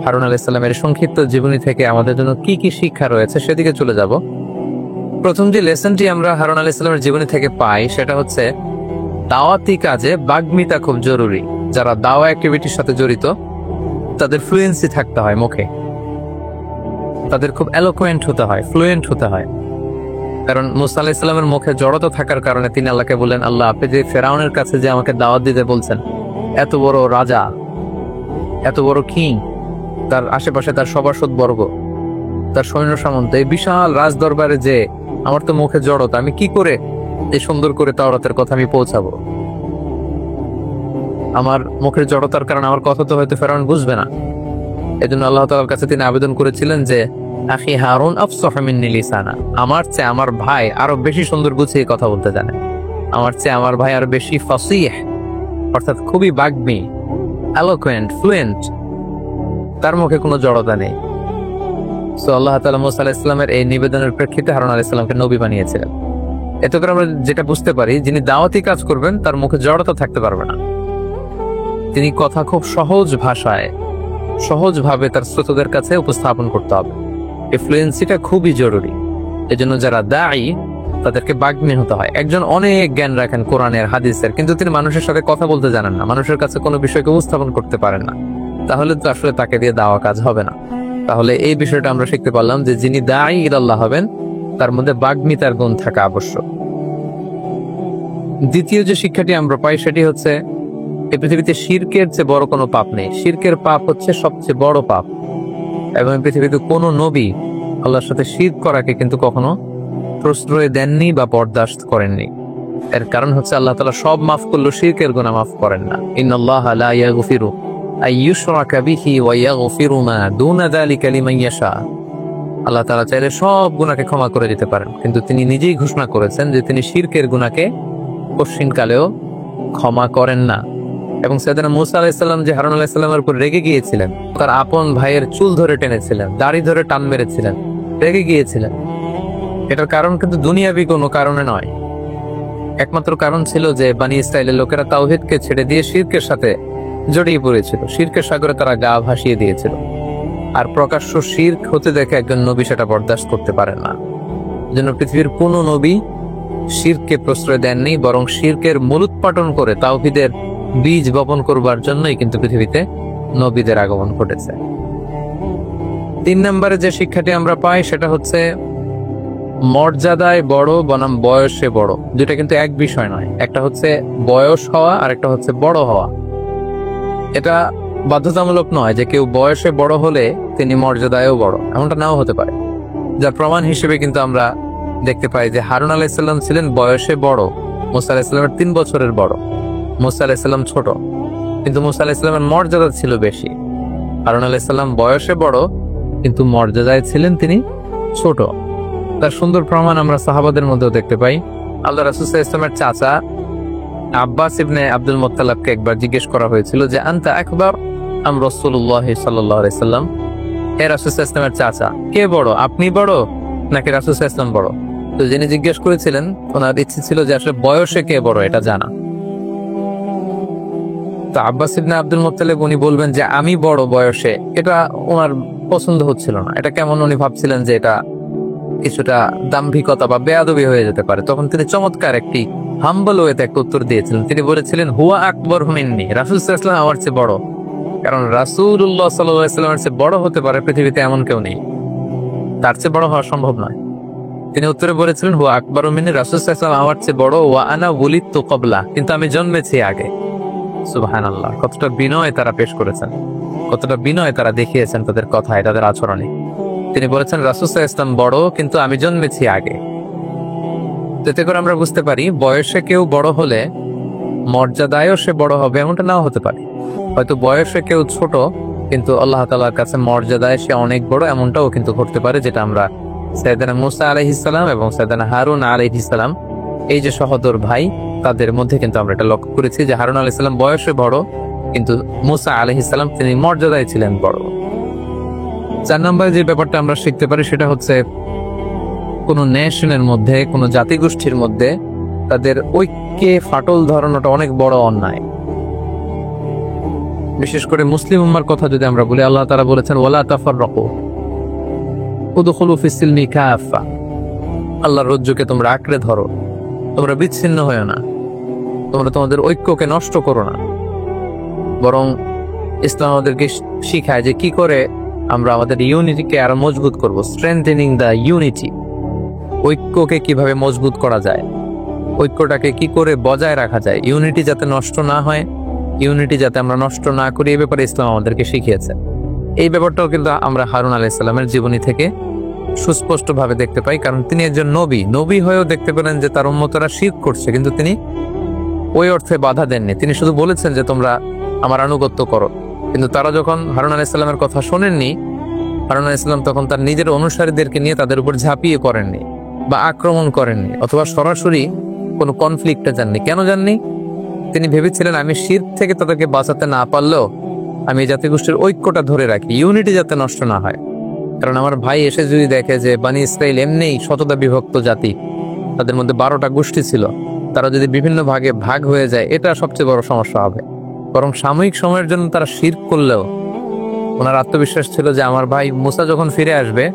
হারুন আলাইহিস সালামের সংক্ষিপ্ত জীবনী থেকে আমাদের জন্য কি কি শিক্ষা রয়েছে সেদিকে চলে যাব। প্রথম যে লেসনটি আমরা হারুন আলাইহিস সালামের জীবনী থেকে পাই সেটা হচ্ছে দাওয়াতি কাজে বাগ্মিতা খুব জরুরি। যারা দাওয়া অ্যাক্টিভিটির সাথে জড়িত তাদের ফ্লুয়েন্সি থাকতে হয় মুখে, তাদের খুব এলোকুয়েন্ট হতে হয়, ফ্লুয়েন্ট হতে হয়। কারণ মূসা আলাইহিস সালামের মুখে জড়তা থাকার কারণে তিনি আল্লাহকে বললেন, আল্লাহ আপনি যে ফেরাউনের কাছে যে আমাকে দাওয়াত দিতে বলছেন, এত বড় রাজা, এত বড় কিং, তার আশেপাশে তার সভাসদ বর্গ, তার সৈন্য সামন্ত, এই বিশাল রাজ দরবারে যে আমার তো মুখে জড়তা, আমি কি করে এই সুন্দর করে তাওরাতের কথা আমি পৌঁছাবো? আমার মুখের জড়তার কারণে আমার কথা তো হয়তো ফেরাউন বুঝবে না। এজন্য আল্লাহ তাআলার কাছে তিনি আবেদন করেছিলেন যে আখি হারুন আফসাহু মিন্নি লিসানা, আমার চেয়ে আমার ভাই আরো বেশি সুন্দর গুছিয়ে কথা বলতে জানে, আমার চেয়ে আমার ভাই আরো বেশি ফাসিহ, অর্থাৎ খুবই বাগ্মী, এলোকুয়েন্ট, ফ্লুয়েন্ট, তার মুখে কোনো জড়তা নেই। সো আল্লাহ তাআলা মূসা আলাইহিস সালামের এই নিবেদনের প্রেক্ষিতে হারুন আলাইহিস সালামকে নবী বানিয়েছিলেন। এতে করে আমরা যেটা বুঝতে পারি, যিনি দাওয়াতি কাজ করবেন তার মুখে জড়তা থাকতে পারবে না। তিনি কথা খুব সহজ ভাষায়, সহজভাবে তার শ্রোতাদের কাছে উপস্থাপন করতে হবে। এই ফ্লুয়েন্সিটা খুবই জরুরি। এজন্য যারা দায়ী তাদেরকে বাগ্মী হতে হয়। একজন অনেক জ্ঞান রাখেন কোরআনের, হাদিসের, কিন্তু তিনি মানুষের সাথে কথা বলতে জানেন না, মানুষের কাছে কোনো বিষয়কে উপস্থাপন করতে পারেন না, তাহলে তো আসলে তাকে দিয়ে দাওয়া কাজ হবে না। তাহলে এই বিষয়টা আমরা শিখতে পারলাম যে যিনি দায়ী ইলাল্লাহ হবেন তার মধ্যে বাগ্মিতার গুণ থাকা আবশ্যক। দ্বিতীয় যে শিক্ষাটি আমরা পাই সেটি হচ্ছে এই পৃথিবীতে শিরকের চেয়ে বড় কোনো পাপ নেই। শিরকের পাপ হচ্ছে সবচেয়ে বড় পাপ, এবং পৃথিবীতে কোনো নবী আল্লাহর সাথে শিরক করাকে কিন্তু কখনো প্রশ্রয় দেননি বা বরদাস্ত করেননি। এর কারণ হচ্ছে আল্লাহ তাআলা সব মাফ করলেও শিরকের গুনাহ মাফ করেন না। ইন্নাল্লাহা লা ইয়াগফিরু আইয়ুশরাকা বিহি ওয়া ইয়াগফিরু মা দুনা যালিকা লিমান ইয়াশা। আল্লাহ তাআলা চাইলে সব গুনাহকে ক্ষমা করে দিতে পারেন, কিন্তু তিনি নিজেই ঘোষণা করেছেন যে তিনি শিরকের গুনাহকে কঠিনকালেও ক্ষমা করেন না। এবং সাইয়েদনা মূসা আলাইহিস সালাম যে হারুন আলাইহিস সালামের উপর রেগে গিয়েছিলেন, তার আপন ভাইয়ের চুল ধরে টেনেছিলেন, দাড়ি ধরে টান মেরেছিলেন, রেগে গিয়েছিলেন, এটার কারণ কিন্তু দুনিয়াবি কোনো কারণে নয়। একমাত্র কারণ ছিল যে বনী ইসরাইলের লোকেরা তাওহীদকে ছেড়ে দিয়ে শিরকের সাথে জড়িয়ে পড়েছিল, শিরকের সাগরে তারা গা ভাসিয়ে দিয়েছিল। আর প্রকাশ্য শিরক হতে দেখে একজন নবী সেটা বরদাস্ত করতে পারেন না। যেন পৃথিবীর কোনো নবী শিরককে প্রশ্রয় দেননি, বরং শিরকের মূলোৎপাটন করে তাওহীদের বীজ বপন করবার জন্যই কিন্তু পৃথিবীতে নবীদের আগমন ঘটেছে। 3 নম্বরে যে শিক্ষাটি আমরা পাই সেটা হচ্ছে মর্যাদায় বড় বনাম বয়সে বড়, দুটা কিন্তু এক বিষয় নয়। একটা হচ্ছে বয়স হওয়া আর একটা হচ্ছে বড় হওয়া। এটা বাধ্যতামূলক নয় যে কেউ বয়সে বড় হলে তিনি মর্যাদায়ও বড়, এমনটা নাও হতে পারে। যার প্রমাণ হিসেবে কিন্তু আমরা দেখতে পাই যে হারুন আলাইহিস সালাম ছিলেন বয়সে বড়, মূসা আলাইহিস সালামের 3 বছরের বড়। মূসা আলাইহিস সালাম ছোট, কিন্তু মূসা আলাইহিস সালামের মর্যাদা ছিল বেশি। হারুন আলাইহিস সালাম বয়সে বড়, কিন্তু মর্যাদায় ছিলেন তিনি ছোট। তার সুন্দর প্রমাণ আমরা সাহাবাদের মধ্যেও দেখতে পাই। আল্লাহ রাসূল সাল্লাল্লাহু আলাইহি ওয়াসাল্লামের চাচা আব্বাস ইবনে আব্দুল মুত্তালিবকে একবার জিজ্ঞেস করা হয়েছিল যে আনতা আকবার আম রাসূলুল্লাহ সাল্লাল্লাহু আলাইহি ওয়াসাল্লাম, হে রাসূল সাল্লাল্লাহু আলাইহি ওয়াসাল্লামের চাচা, কে বড়, আপনি বড় নাকি রাসূল সাল্লাল্লাহু আলাইহি ওয়াসাল্লাম বড়? তো যিনি জিজ্ঞেস করেছিলেন ওনার ইচ্ছে ছিল যে আসলে বয়সে কে বড় এটা জানা। তো আব্বাস ইবনে আব্দুল মুত্তালিব উনি বলবেন যে আমি বড় বয়সে, এটা ওনার পছন্দ হচ্ছিল না। এটা কেমন উনি ভাবছিলেন যে এটা কিছুটা দাম্ভিকতা বা বেয়াদবি হয়ে যেতে পারে। তখন তিনি চমৎকার একটি হাম্বল ওয়েতে একটা উত্তর দিয়েছিলেন। তিনি বলেছিলেন হুয়া আকবর মিন্নি, রাসূল সাল্লাল্লাহু আলাইহি ওয়াসাল্লাম আমার চেয়ে বড়। কারণ রাসূলুল্লাহ সাল্লাল্লাহু আলাইহি ওয়াসাল্লামের চেয়ে বড় হতে পারে পৃথিবীতে এমন কেউ নেই, তার চেয়ে বড় হওয়া সম্ভব নয়। তিনি উত্তরে বলেছিলেন হুয়া আকবর মিন্নি, রাসূল সাল্লাল্লাহু আলাইহি ওয়াসাল্লাম আমার চেয়ে বড়, ওয়া আনা ওয়ালিদতু ক্বাবলা, কিন্তু আমি জন্মেছি আগে। সুবহানাল্লাহ, কতটা বিনয় তারা পেশ করেছেন, কতটা বিনয় তারা দেখিয়েছেন তাদের কথায়, তাদের আচরণে। তিনি বলেছেন রাসূল সাল্লাল্লাহু আলাইহি ওয়াসাল্লাম বড়, কিন্তু আমি জন্মেছি আগে। এতে করে আমরা বুঝতে পারি বয়সে কেউ বড় হলে মর্যাদায়ও সে বড় হবে এমনটা নাও হতে পারে। হয়তো বয়সে কেউ ছোট, কিন্তু আল্লাহ তাআলার কাছে মর্যাদায় সে অনেক বড়, এমনটাও কিন্তু ঘটতে পারে, যেটা আমরা সাইয়েদনা মুসা আলাইহিস সালাম এবং সাইয়েদনা হারুন আলাইহিস সালাম, এই যে সহোদর ভাই, তাদের মধ্যে কিন্তু আমরা এটা লক্ষ্য করেছি যে হারুন আলাইহিস সালাম বয়সে বড়, কিন্তু মুসা আলাইহিস সালাম তিনি মর্যাদায় ছিলেন বড়। 4 নম্বরে যে ব্যাপারটা আমরা শিখতে পারি সেটা হচ্ছে কোনো নেশনের মধ্যে, কোনো জাতিগোষ্ঠীর মধ্যে তাদের ঐক্যে ফাটল ধরানোটা অনেক বড় অন্যায়। বিশেষ করে মুসলিম উম্মার কথা যদি আমরা বলি, আল্লাহ তাআলা বলেছেন ওয়ালা তাফাররাকু উদখুলু ফিস-সিলমি কাফা, আল্লাহর রজ্জুকে তোমরা আঁকড়ে ধরো, তোমরা বিচ্ছিন্ন হয়ো না, তোমরা তোমাদের ঐক্যকে নষ্ট করো না। বরং ইসলাম আমাদেরকে শিখায় যে কি করে আমরা আমাদের ইউনিটিকে আরো মজবুত করব, স্ট্রেংথেনিং দ্য ইউনিটি। ঐক্যকে কিভাবে মজবুত করা যায়, ঐক্যটাকে কি করে বজায় রাখা যায়, ইউনিটি যাতে নষ্ট না হয়, ইউনিটি যাতে আমরা নষ্ট না করি, এই ব্যাপারে ইসলাম আমাদেরকে শিখিয়েছে। এই ব্যাপারটাও কিন্তু আমরা হারুন আলাইহিস সালামের জীবনী থেকে সুস্পষ্টভাবে দেখতে পাই, কারণ তিনি একজন নবী হয়েও দেখতে পেলেন যে তার উম্মতরা শিরক করছে, কিন্তু তিনি ওই অর্থে বাধা দেননি। তিনি শুধু বলেছেন যে তোমরা আমার আনুগত্য করো, কিন্তু তারা যখন হারুন আলাইহিস সালামের কথা শোনেননি, হারুন আলাইহিস সালাম তখন তার নিজের অনুসারীদেরকে নিয়ে তাদের উপর ঝাঁপিয়ে পড়েননি বা আক্রমণ করেননি, অথবা সরাসরি কোনো কনফ্লিক্টে যাননি। কেন যাননি? তিনি ভেবেছিলেন আমি শিরক থেকে তাদেরকে বাঁচাতে না পারলেও আমি এই জাতিগোষ্ঠীর ঐক্যটা ধরে রাখি, ইউনিটি যাতে নষ্ট না হয়। কারণ আমার ভাই এসে যদি দেখে যে বানি ইসরাইল এমনিই শততা বিভক্ত জাতি, তাদের মধ্যে 12টা গোষ্ঠী ছিল, তারা যদি বিভিন্ন ভাগে ভাগ হয়ে যায়, এটা সবচেয়ে বড় সমস্যা হবে। বরং সাময়িক সময়ের জন্য তারা শিরক করলেও ওনার আত্মবিশ্বাস ছিল যে আমার ভাই মুসা যখন ফিরে আসবে,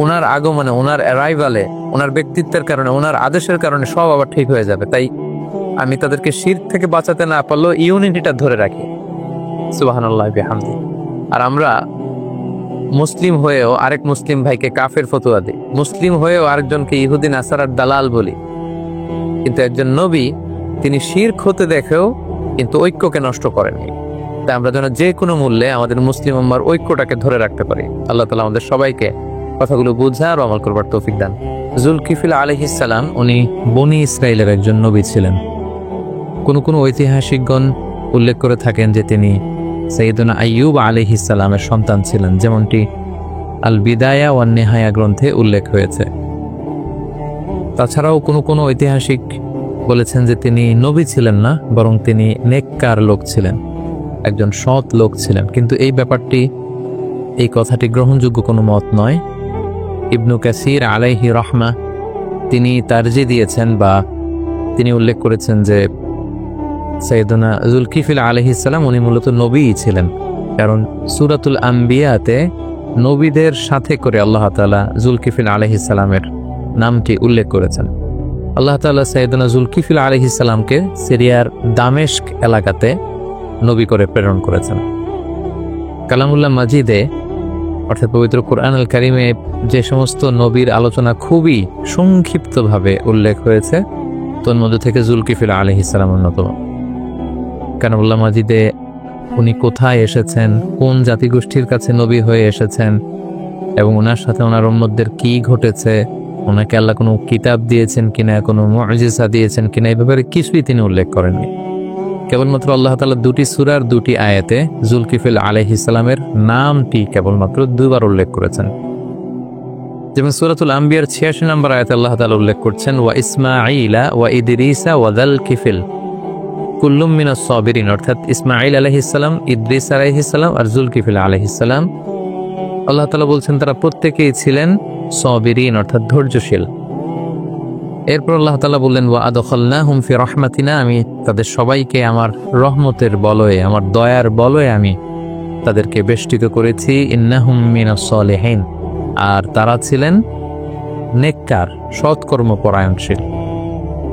ওনার আগমনে, ওনার অ্যারাইভালে, ওনার ব্যক্তিত্বের কারণে, ওনার আদেশের কারণে সব আবার ঠিক হয়ে যাবে। তাই আমি তাদেরকে শিরক থেকে বাঁচাতে না পারলেও ইউনিটিটা ধরে রাখি। সুবহানাল্লাহ বিহামদি। আর আমরা মুসলিম হয়েও আরেক মুসলিম ভাইকে কাফের ফতোয়া দিই, মুসলিম হয়েও আরেকজনকে ইহুদি নাসারার দালাল বলি। কিন্তু একজন নবী তিনি শিরক হতে দেখেও কিন্তু ঐক্যকে নষ্ট করেননি। তাই আমরা যেন যে কোনো মূল্যে আমাদের মুসলিম উম্মার ঐক্যটাকে ধরে রাখতে পারি। আল্লাহ তাআলা আমাদের সবাইকে কথাগুলো বুঝা আর আমল করবার তৌফিক দান। যুলকিফল আলাইহিস সালাম উনি বনি ইসরাইলের একজন নবী ছিলেন। কোন ঐতিহাসিকগণ উল্লেখ করে থাকেন যে তিনি সাইয়েদনা আইয়ুব আলাইহিস সালামের সন্তান ছিলেন, যেমনটি আল বিদায়া ওয়ান নিহায়া গ্রন্থে উল্লেখ হয়েছে। তাছাড়াও কোনো ঐতিহাসিক বলেছেন যে তিনি নবী ছিলেন না, বরং তিনি নেককার লোক ছিলেন, একজন সৎ লোক ছিলেন। কিন্তু এই কথাটি গ্রহণযোগ্য কোনো মত নয়। ইবনু কাসির আলাইহি রহমা তিনি তারজি দিয়েছেন বা তিনি উল্লেখ করেছেন যে সাইয়েদনা যুলকিফল আলাইহিস সালাম উনি মূলত নবীই ছিলেন, কারণ সূরাতুল আম্বিয়াতে নবীদের সাথে করে আল্লাহ তাআলা যুলকিফল আলাইহিস সালামের নামটি উল্লেখ করেছেন। আল্লাহ তাআলা সাইয়েদনা যুলকিফল আলাইহিস সালামকে সিরিয়ার দামেস্ক এলাকাতে নবী করে প্রেরণ করেছেন। কালামুল্লাহ মাজিদে অর্থাৎ পবিত্র কুরআনুল কারীমে যে সমস্ত নবীর আলোচনা খুবই সংক্ষিপ্তভাবে উল্লেখ হয়েছে, তন্মধ্যে থেকে যুলকিফল আলাইহিস সালাম অন্যতম। কালামুল্লাহ মাজিদে উনি কোথায় এসেছেন, কোন জাতিগোষ্ঠীর কাছে নবী হয়ে এসেছেন এবং ওনার সাথে ওনার উম্মতদের কি ঘটেছে, ওনাকে আল্লাহ কোনো কিতাব দিয়েছেন কিনা, কোনো মুজিজা দিয়েছেন কিনা, এই ব্যাপারে কিছুই তিনি উল্লেখ করেননি। কেবলমাত্র আল্লাহ তাআলা 2টি সূরার 2টি আয়াতে যুলকিফল আলাইহিস সালামের নামটি কেবলমাত্র 2বার উল্লেখ করেছেন। যেমন সূরাতুল আম্বিয়ার 86 নম্বর আয়াতে আল্লাহ তাআলা উল্লেখ করছেন ওয়া ইসমাঈলা ওয়া ইদরিসা ওয়া যুলকিফল কুল্লুম মিনাস সাবিরিন, অর্থাৎ ইসমাঈল আলাইহিস সালাম, ইদ্রিস আলাইহিস সালাম আর যুলকিফল আলাইহিস সালাম, আল্লাহ তাআলা বলছেন তারা প্রত্যেকেই ছিলেন সাবিরিন, অর্থাৎ ধৈর্যশীল। এরপর আল্লাহ তাআলা বললেন ওয়া আদখালনাহুম ফি রাহমাতিনা, আমি তাদের সবাইকে আমার রহমতের বলয়ে, আমার দয়ার বলয়ে আমি তাদেরকে বেষ্টিত করেছি। ইন্নাহুম মিনাস সালিহিন, আর তারা ছিলেন নেককার, সৎকর্ম পরায়ণশীল।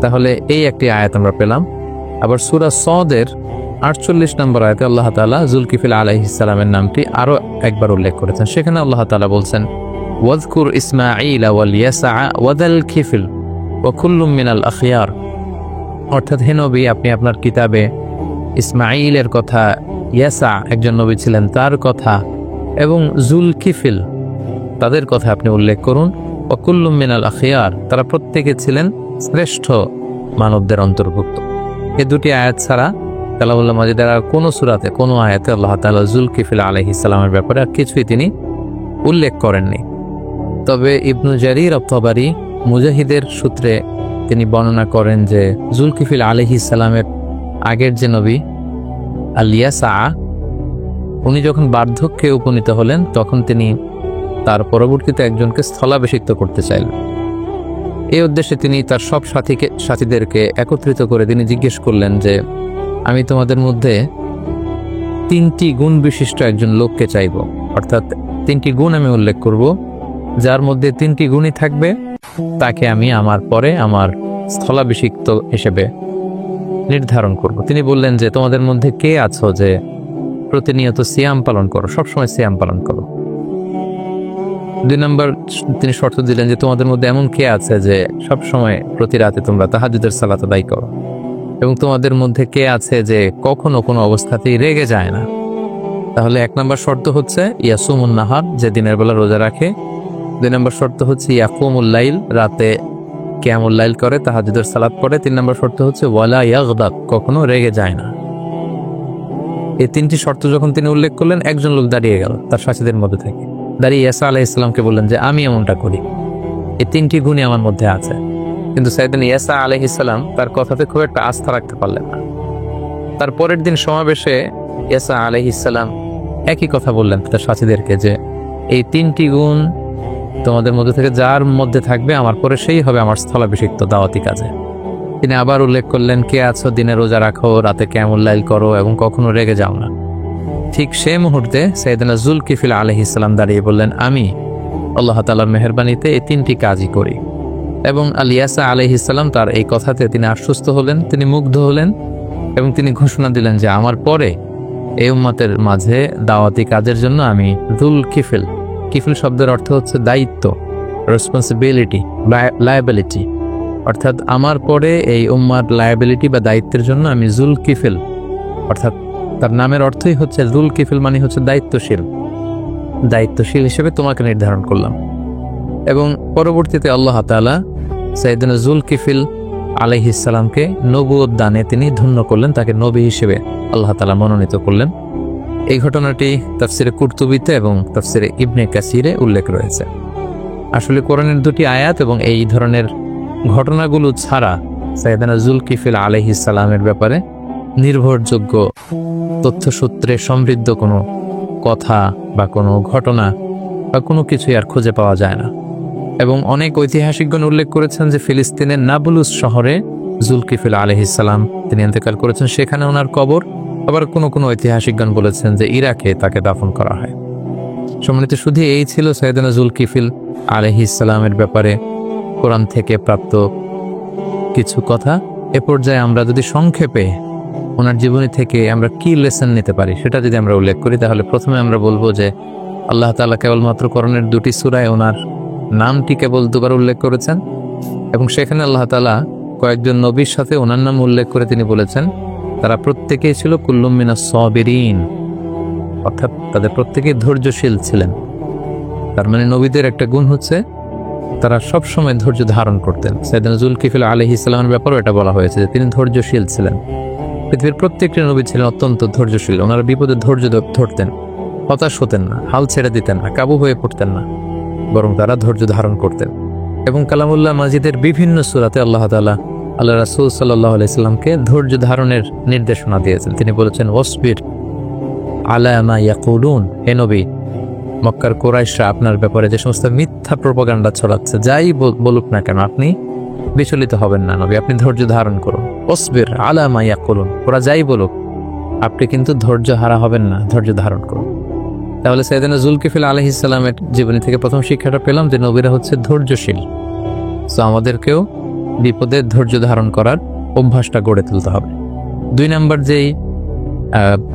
তাহলে এই একটি আয়াত আমরা পেলাম। আবার সূরা সদের 48 নম্বর আয়াতে আল্লাহ তাআলা যুলকিফল আলাইহিস সালামের নামটি আরো একবার উল্লেখ করেছেন। সেখানে আল্লাহ তাআলা বলছেন ওয়াজকুর ইসমাঈলা ওয়াল ইয়াসা ওয়া যুলকিফল ওয়া কুল্লুম মিনাল আখিয়ার, অর্থাৎ হে নবী আপনি আপনার কিতাবে ইসমাঈলের কথা, ইয়াসা একজন নবী ছিলেন তার কথা, এবং যুলকিফল তাদের কথা আপনি উল্লেখ করুন। ওয়া কুল্লুম মিনাল আখিয়ার, তারা প্রত্যেকে ছিলেন শ্রেষ্ঠ মানবদের অন্তর্ভুক্ত। এই 2টি আয়াত ছাড়া কালামুল্লাহ মাজিদের আর কোনো সূরাতে, কোনো আয়াতে আল্লাহ তাআলা যুলকিফল আলাইহিস সালামের ব্যাপারে আর কিছুই তিনি উল্লেখ করেননি। তবে ইবনু জারির আত-তাবারি মুজাহিদের সূত্রে তিনি বর্ণনা করেন যে জুলকিফিল আলাইহিস সালামের আগের যে নবী আল-ইয়াসা, উনি যখন বার্ধক্যে উপনীত হলেন তখন তিনি তার পরবর্তীতে একজনকে স্থলাভিষিক্ত করতে চাইলেন। এই উদ্দেশ্যে তিনি তার সব সাথীদেরকে একত্রিত করে তিনি জিজ্ঞেস করলেন যে আমি তোমাদের মধ্যে 3টি গুণ বিশিষ্ট একজন লোককে চাইব, অর্থাৎ 3টি গুণ আমি উল্লেখ করব, যার মধ্যে 3টি গুণই থাকবে তাকে আমি আমার পরে আমার স্থলাভিষিক্ত হিসেবে নির্ধারণ করব। তিনি বললেন যে তোমাদের মধ্যে কে আছো যে প্রতিনিয়ত সিয়াম পালন করো, সবসময় সিয়াম পালন করো। 2 নম্বর তিনি শর্ত দিলেন যে তোমাদের মধ্যে এমন কে আছে যে সবসময় প্রতি রাতে তোমরা তাহাজ্জুদের সালাত আদায় করো, এবং তোমাদের মধ্যে কে আছে যে কখনো কোনো অবস্থাতেই রেগে যায় না। তাহলে 1 নম্বর শর্ত হচ্ছে ইয়াসুমুন নাহার, যে দিনের বেলা রোজা রাখে। 2 নম্বর শর্ত হচ্ছে ইয়াকুমুল লাইল, রাতে কিয়ামুল লাইল করে, তাহাজ্জুদের সালাত পড়ে। 3 নম্বর শর্ত হচ্ছে ওয়ালা ইয়াগদাব, কখনো রেগে যায় না। এই 3টি শর্ত যখন তিনি উল্লেখ করলেন, একজন লোক দাঁড়িয়ে গেল তার সাথীদের মধ্যে থেকে, দাঁড়িয়ে ঈসা আলাইহিস সালামকে বললেন যে আমি এমনটা করি, এই 3টি গুণই আমার মধ্যে আছে। কিন্তু সাইয়েদনা ঈসা আলাইহিস সালাম তার কথাতে খুব একটা আস্থা রাখতে পারলেন না। তার পরের দিন সমাবেশে ঈসা আলাইহিস সালাম একই কথা বললেন তার সাথীদেরকে যে এই 3টি গুণ তোমাদের মধ্যে থেকে যার মধ্যে থাকবে আমার পরে সেই হবে আমার স্থলাভিষিক্ত দাওয়াতি কাজে। তিনি আবার উল্লেখ করলেন, কে আছো দিনে রোজা রাখো, রাতে কিয়ামুল লাইল করো এবং কখনো রেগে যাও না। ঠিক সেই মুহূর্তে সাইয়েদনা জুলকিফিল আলাইহিস সালাম দাঁড়িয়ে বললেন, আমি আল্লাহ তাআলার মেহেরবানিতে এই 3টি কাজই করি। এবং ইয়াসা আলাইহিস সালাম তার এই কথাতে তিনি আশ্বস্ত হলেন, তিনি মুগ্ধ হলেন এবং তিনি ঘোষণা দিলেন যে আমার পরে এই উম্মতের মাঝে দাওয়াতি কাজের জন্য আমি জুলকিফিল, কিফিল শব্দের অর্থ হচ্ছে দায়িত্ব, রেসপন্সিবিলিটি, লায়াবিলিটি, অর্থাৎ আমার পরে এই উম্মার লায়াবিলিটি বা দায়িত্বের জন্য আমি জুলকিফিল, অর্থাৎ তার নামের অর্থই হচ্ছে জুলকিফিল মানে হচ্ছে দায়িত্বশীল, দায়িত্বশীল হিসেবে তোমাকে নির্ধারণ করলাম। এবং পরবর্তীতে আল্লাহ তাআলা সাইয়েদনা জুলকিফিল আলাইহিস সালামকে নবুয়ত দানে তিনি ধন্য করলেন, তাকে নবী হিসেবে আল্লাহ তাআলা মনোনীত করলেন। এই ঘটনাটি তাফসিরে কুরতুবিতে এবং তাফসিরে ইবনে কাসিরে উল্লেখ রয়েছে। আসলে কোরআনের 2টি আয়াত এবং এই ধরনের ঘটনাগুলো ছাড়া সাইয়েদনা জুলকিফিল আলাইহিস সালামের ব্যাপারে নির্ভরযোগ্য তথ্যসূত্রে সমৃদ্ধ কোনো কথা বা কোনো ঘটনা বা কোনো কিছুই আর খুঁজে পাওয়া যায় না। এবং অনেক ঐতিহাসিকগণ উল্লেখ করেছেন যে ফিলিস্তিনের নাবলুস শহরে জুলকিফিল আলাইহিস সালাম তিনি ইন্তেকাল করেছেন, সেখানে ওনার কবর। আবার কোনো কোনো ঐতিহাসিকগণ বলেছেন যে ইরাকে তাকে দাফন করা হয়। সম্মানিত শুধু এই ছিল সাইয়েদনা জুলকিফিল আলাইহিস সালামের ব্যাপারে কোরআন থেকে প্রাপ্ত কিছু কথা। এ পর্যায়ে আমরা যদি সংক্ষেপে ওনার জীবনী থেকে আমরা কি লেসন নিতে পারি সেটা যদি আমরা উল্লেখ করি, তাহলে প্রথমে আমরা বলবো যে আল্লাহ তাআলা কেবলমাত্র কোরআনের 2টি সূরায় ওনার নামটি কেবল 2বার উল্লেখ করেছেন, এবং সেখানে আল্লাহ তাআলা কয়েকজন নবীর সাথে ওনার নাম উল্লেখ করে তিনি বলেছেন তারা প্রত্যেকেই ছিল কুল্লুম মিনাস সাবিরিন, অর্থাৎ তাদের প্রত্যেকেই ধৈর্যশীল ছিলেন। তার মানে নবীদের একটা গুণ হচ্ছে তারা সব সময় ধৈর্য ধারণ করতেন। সাইয়েদনা জুলকিফিল আলাইহিস সালামের ব্যাপারেও এটা বলা হয়েছে যে তিনি ধৈর্যশীল ছিলেন। পৃথিবীর প্রত্যেকটি নবী ছিলেন অত্যন্ত ধৈর্যশীল, ওনারা বিপদে ধৈর্য ধরতেন, হতাশ হতেন না, হাল ছেড়ে দিতেন না, কাবু হয়ে পড়তেন না, বরং তারা ধৈর্য ধারণ করতেন। এবং কালামুল্লাহ মাজিদের বিভিন্ন সূরাতে আল্লাহ তাআলা আল্লাহ রাসূল সাল্লাল্লাহু আলাইহি সাল্লামকে ধৈর্য ধারণের নির্দেশনা দিয়েছেন। তিনি বলেছেন, ওয়াসবির আলা মা ইয়াকুলুন, হে নবী, মক্কার কুরাইশরা আপনার ব্যাপারে যে সমস্ত মিথ্যা প্রোপাগান্ডা ছড়াচ্ছে, যাই বলুক না কেন আপনি বিচলিত হবেন না নবী, আপনি ধৈর্য ধারণ করুন। ওয়াসবির আলা মা ইয়াকুলুন, ওরা যাই বলুক আপনি কিন্তু ধৈর্য হারা হবেন না, ধৈর্য ধারণ করুন। তাহলে সাইয়েদনা জুলকিফিল আলাইহিস সালামের জীবনী থেকে প্রথম শিক্ষাটা পেলাম যে নবীরা হচ্ছে ধৈর্যশীল। সো আমাদেরকেও বিপদে ধৈর্য ধারণ করার অভ্যাসটা গড়ে তুলতে হবে। 2 নম্বর যেই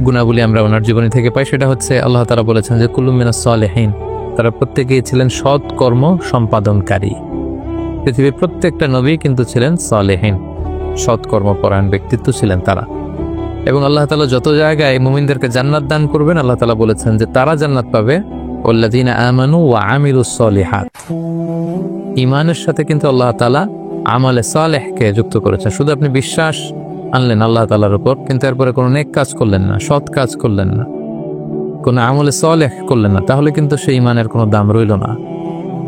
গুণাবলী আমরা ওনার জীবনী থেকে পাই সেটা হচ্ছে আল্লাহ তাআলা বলেছেন যে কুল্লুম মিনাস সালিহিন, তারা প্রত্যেকেই ছিলেন সৎ কর্ম সম্পাদনকারী। পৃথিবীর প্রত্যেকটা নবী কিন্তু ছিলেন সালেহিন, সৎ কর্মপরায়ণ ব্যক্তিত্ব ছিলেন তারা। এবং আল্লাহ তাআলা যত জায়গায় মুমিনদেরকে জান্নাত দান করবেন আল্লাহ তাআলা বলেছেন যে তারা জান্নাত পাবে ওয়াল্লাযীনা আমানু ওয়া আমিলুস সালিহাত। ঈমানের সাথে কিন্তু আল্লাহ তাআলা আমলে সালেহকে যুক্ত করেছেন। শুধু আপনি বিশ্বাস আনলেন আল্লাহ তাআলার উপর, কিন্তু এরপরে কোনো নেক কাজ করলেন না, সৎ কাজ করলেন না, কোনো আমলে সালেহ করলেন না, তাহলে কিন্তু সেই ঈমানের কোনো দাম রইল না।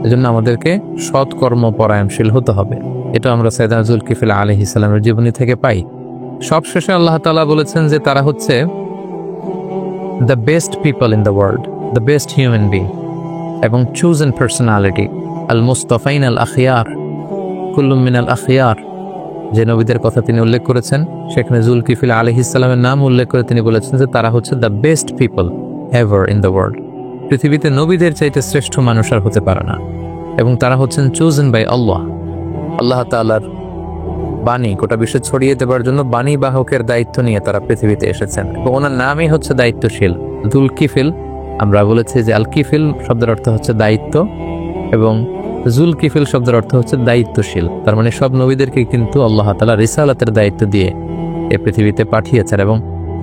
এজন্য আমাদেরকে সৎ কর্ম পরায়ণশীল হতে হবে। এটা আমরা সাইয়েদনা যুলকিফল আলাইহিস সালামের জীবনী থেকে পাই। সবশেষে আল্লাহ তাআলা বলেছেন যে তারা হচ্ছে the best people in the world, the best human being এবং চুজেন পার্সোনালিটি, আল মুস্তাফাইন আল আখিয়ার, কুল্লুম মিনাল আখিয়ার। যে নবীদের কথা তিনি উল্লেখ করেছেন সেখানে যুলকিফল আলাইহিস সালামের নাম উল্লেখ করে তিনি বলেছেন যে তারা হচ্ছে the best people ever in the world. পৃথিবীতে নবীদের চাইতে শ্রেষ্ঠ মানুষ আর হতে পারে না, এবং তারা হচ্ছেন চুজেন বাই আল্লাহ। আল্লাহ তাআলার বাণী গোটা বিশ্বে ছড়িয়ে দেবার জন্য বাণী বাহকের দায়িত্ব নিয়ে তারা পৃথিবীতে এসেছেন, এবং ওনার নামই হচ্ছে দায়িত্বশীল। যুলকিফল, আমরা বলেছি যে আল কিফিল শব্দের অর্থ হচ্ছে দায়িত্ব, এবং যুলকিফল শব্দের অর্থ হচ্ছে দায়িত্বশীল। তার মানে সব নবীদেরকে কিন্তু আল্লাহ তাআলা রিসালাতের দায়িত্ব দিয়ে এই পৃথিবীতে পাঠিয়েছেন, এবং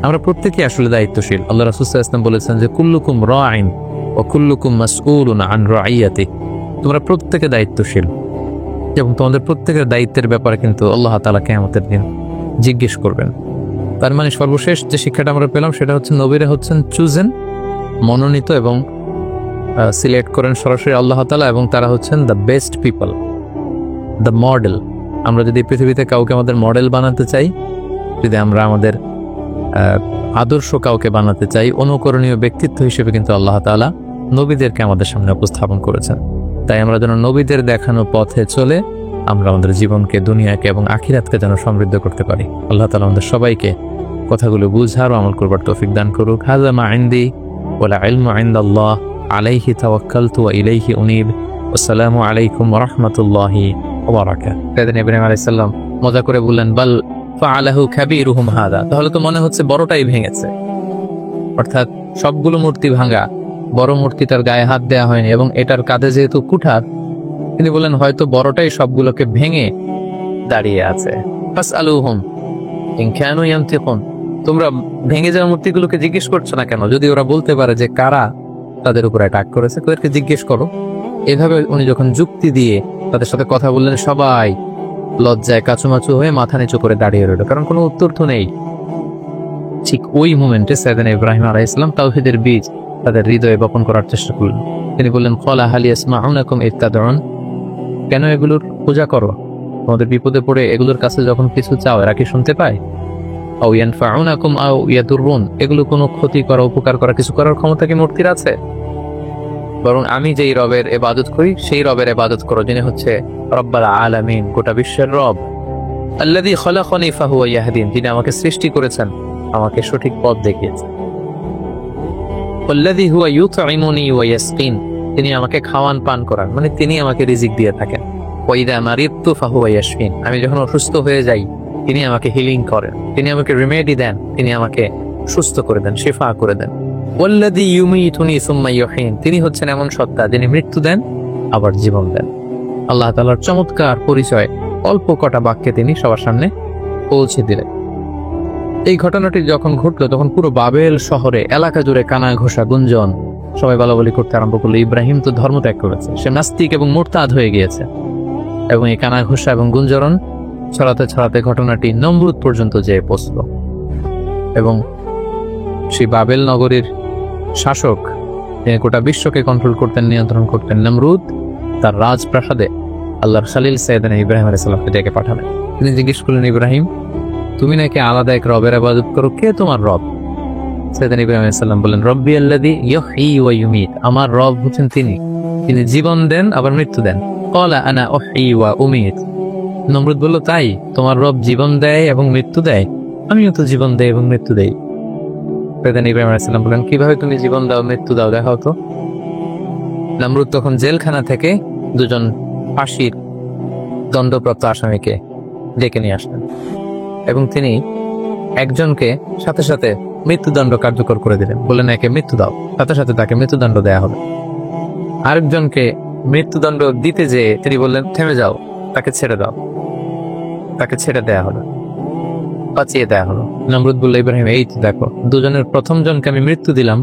আমরা প্রত্যেকেই আসলে দায়িত্বশীল। আল্লাহ রাসূল সাল্লাল্লাহু আলাইহি ওয়াসাল্লাম বলেছেন যে কুল্লুকুম রাঈন ওয়া কুল্লুকুম মাসউলুন আন রাইয়াতি, তোমরা প্রত্যেকে দায়িত্বশীল এবং তোমাদের প্রত্যেকের দায়িত্বের ব্যাপারে কিন্তু আল্লাহ তাআলা কিয়ামতের দিন জিজ্ঞেস করবেন। তার মানে সর্বশেষ যে শিক্ষাটা আমরা পেলাম সেটা হচ্ছে নবীরা হচ্ছেন চুজেন, মনোনীত এবং সিলেক্ট করেন সরাসরি আল্লাহ তাআলা, এবং তারা হচ্ছেন the best people, the model. আমরা যদি পৃথিবীতে কাউকে আমাদের মডেল বানাতে চাই, যদি আমরা আমাদের আদর্শ কাউকে বানাতে চাই, অনুকরণীয় ব্যক্তিত্ব হিসেবে কিন্তু আল্লাহ তাআলা নবীদেরকে আমাদের সামনে উপস্থাপন করেছেন। তাই আমরা যেন নবীদের দেখানো পথে চলে আমরা আমাদের জীবনকে, দুনিয়াকে এবং আখিরাতকে যেন সমৃদ্ধ করতে পারি। আল্লাহ তাআলা আমাদের সবাইকে কথাগুলো বুঝার ও আমল করবার তৌফিক দান করুক। হাযা মা ইনদি ওয়াল ইলমু ইনদাল্লাহ আলাইহি তাওয়াক্কালতু ওয়া ইলাইহি উনীব। আসসালামু আলাইকুম ওয়া রাহমাতুল্লাহি ওয়া বারাকাতুহু। সাইয়েদনা ইব্রাহিম আলাইহিস সালাম মজা করে বললেন, বাল ফাআলাহু কাবীরুহুম হাযা, তাহলে তো মনে হচ্ছে বড়টাই ভেঙেছে। অর্থাৎ সবগুলো মূর্তি ভাঙা, বড় মূর্তিটার গায়ে হাত দেওয়া হয়নি, এবং এটার কাঁধে যেহেতু কুঠার, তিনি বললেন হয়তো বড়টাই সবগুলোকে ভেঙে দাঁড়িয়ে আছে। ফাসআলুহুম ইন কানু ইয়ানতিকুন, তোমরা ভেঙে যাওয়া মূর্তিগুলোকে জিজ্ঞেস করছো না কেন? যদি ওরা বলতে পারে যে কারা তাদের উপরে অ্যাটাক করেছে, তাদেরকে জিজ্ঞেস করো। এভাবে উনি যখন যুক্তি দিয়ে তাদের সাথে কথা বললেন, সবাই লজ্জায় কাচুমাচু হয়ে মাথা নিচু করে দাঁড়িয়ে রইল, কারণ কোনো উত্তর তো নেই। ঠিক ওই মোমেন্টে সাইয়েদনা ইব্রাহিম আলাইহিস সালাম তাওহীদের বীজ তাদের হৃদয়ে বপন করার চেষ্টা করলেন। তিনি বললেন, ক্বালা হাল ইয়াসমাউনাকুম ইয তাদউন, কেন এগুলোর পূজা করো? তোমাদের বিপদে পড়ে এগুলোর কাছে যখন কিছু চাও এরা কি শুনতে পায়? আও ইয়ানফাউনাকুম আও ইয়াদুররুন, এগুলো কোনো ক্ষতি করা, উপকার করা, কিছু করার ক্ষমতা কি মূর্তির আছে? বরং আমি যেই রবের ইবাদত করি সেই রবের ইবাদত করো, যিনি হচ্ছে রব্বুল আলামিন, গোটা বিশ্বের রব। আল্লাযী খালাকানি ফাহুয়া ইয়াহদিন, যিনি আমাকে সৃষ্টি করেছেন, আমাকে সঠিক পথ দেখিয়েছেন। আল্লাযী হুয়া ইউতঈমুনি ওয়া ইয়াসকিন, তিনি আমাকে খাওয়ান পান করান, মানে তিনি আমাকে রিজিক দিয়ে থাকেন। ওয়া ইযা মারিদতু ফাহুয়া ইয়াশফিন, আমি যখন অসুস্থ হয়ে যাই তিনি আমাকে হিলিং করেন, তিনি আমাকে রেমেডি দেন, তিনি আমাকে সুস্থ করে দেন, শিফা করে দেন। ওয়াল্লাযী ইউমীতুনি সুম্মা ইউহীন, তিনি হচ্ছেন এমন সত্তা যিনি মৃত্যু দেন আবার জীবন দেন। আল্লাহ তাআলার চমৎকার পরিচয় অল্প কটা বাক্যে তিনি সবার সামনে পৌঁছে দিলেন। এই ঘটনাটি যখন ঘটলো তখন পুরো বাবেল শহরে, এলাকা জুড়ে কানা ঘোষা গুঞ্জন, সবাই বলাবলি করতে আরম্ভ করলো, ইব্রাহিম তো ধর্ম ত্যাগ করেছে, সে নাস্তিক এবং মুরতাদ হয়ে গিয়েছে। এবং এই কানা ঘোষা এবং গুঞ্জরণ ছড়াতে ছড়াতে ঘটনাটি নমরুদ পর্যন্ত যেয়ে পৌঁছল, এবং সেই বাবেল নগরীর শাসক, তিনি গোটা বিশ্বকে কন্ট্রোল করতেন, নিয়ন্ত্রণ করতেন, নমরুদ তার রাজপ্রাসাদে আল্লাহর খলিল সাইয়েদনা ইব্রাহিম আলাইহিস সালামকে ডেকে পাঠালেন। তিনি জিজ্ঞেস করলেন, ইব্রাহিম, তুমি নাকি আলাদা এক রবের ইবাদত করো, কে তোমার রব? সাইয়েদনা ইব্রাহিম আলাইহিস সালাম বললেন, রব্বি আল্লাযী ইউহয়ী ওয়া ইউমীত, আমার রব হচ্ছেন তিনি, তিনি জীবন দেন আবার মৃত্যু দেন। ক্বালা আনা উহয়ী ওয়া উমীত, নমরুদ বলল, তাই তোমার রব জীবন দেয় এবং মৃত্যু দেয়? আমিও তো জীবন দেই এবং মৃত্যু দেই। সাইয়েদনা ইব্রাহিম আলাইহিস সালাম বললেন, কিভাবে তুমি জীবন দাও মৃত্যু দাও, দেখাও তো। নমরুদ তখন জেলখানা থেকে দুজন ফাঁসির দণ্ডপ্রাপ্ত আসামিকে ডেকে নিয়ে আসলেন, এবং তিনি একজনকে সাথে সাথে মৃত্যুদণ্ড কার্যকর করে দিলেন, বললেন একে মৃত্যু দাও, সাথে সাথে তাকে মৃত্যুদণ্ড দেয়া হবে। আরেকজনকে মৃত্যুদণ্ড দিতে যেয়ে তিনি বললেন, থেমে যাও, তাকে ছেড়ে দাও, তাকে ছেড়ে দেয়া হলো, বাঁচিয়ে দেয়া হলো। নমরুদ বলল, ইব্রাহিম, এই তো দেখো, দুজনের, প্রথম জনকে আমি মৃত্যু দিলাম,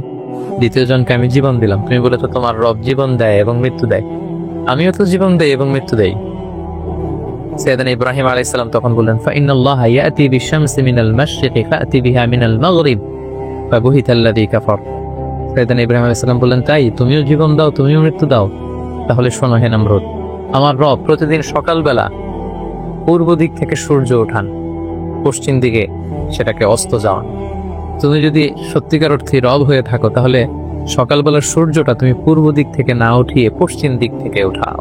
দ্বিতীয় জনকে আমি জীবন দিলাম, তুমি বলেছো তোমার রব জীবন দেয় এবং মৃত্যু দেয়, আমিও তো জীবন দেই এবং মৃত্যু দেই। সাইয়েদনা ইব্রাহিম আলাইহিস সালাম তখন বললেন, ফাইন্নাল্লাহা ইয়াতি বিশ-শামসি মিনাল মাশরিকি ফাতি বিহা মিনাল মাগরিব ফাবুহিতাল্লাযী কাফার। সাইয়েদনা ইব্রাহিম আলাইহিস সালাম বললেন, তাই তুমিও জীবন দাও, তুমিও মৃত্যু দাও, তাহলে শোনো হে নমরুদ, আমার রব প্রতিদিন সকালবেলা পূর্ব দিক থেকে সূর্য ওঠান, পশ্চিম দিকে সেটাকে অস্ত যাওয়ান। তুমি যদি সত্যিকার অর্থে রব হয়ে থাকো তাহলে সকালবেলার সূর্যটা তুমি পূর্ব দিক থেকে না উঠিয়ে পশ্চিম দিক থেকে উঠাও।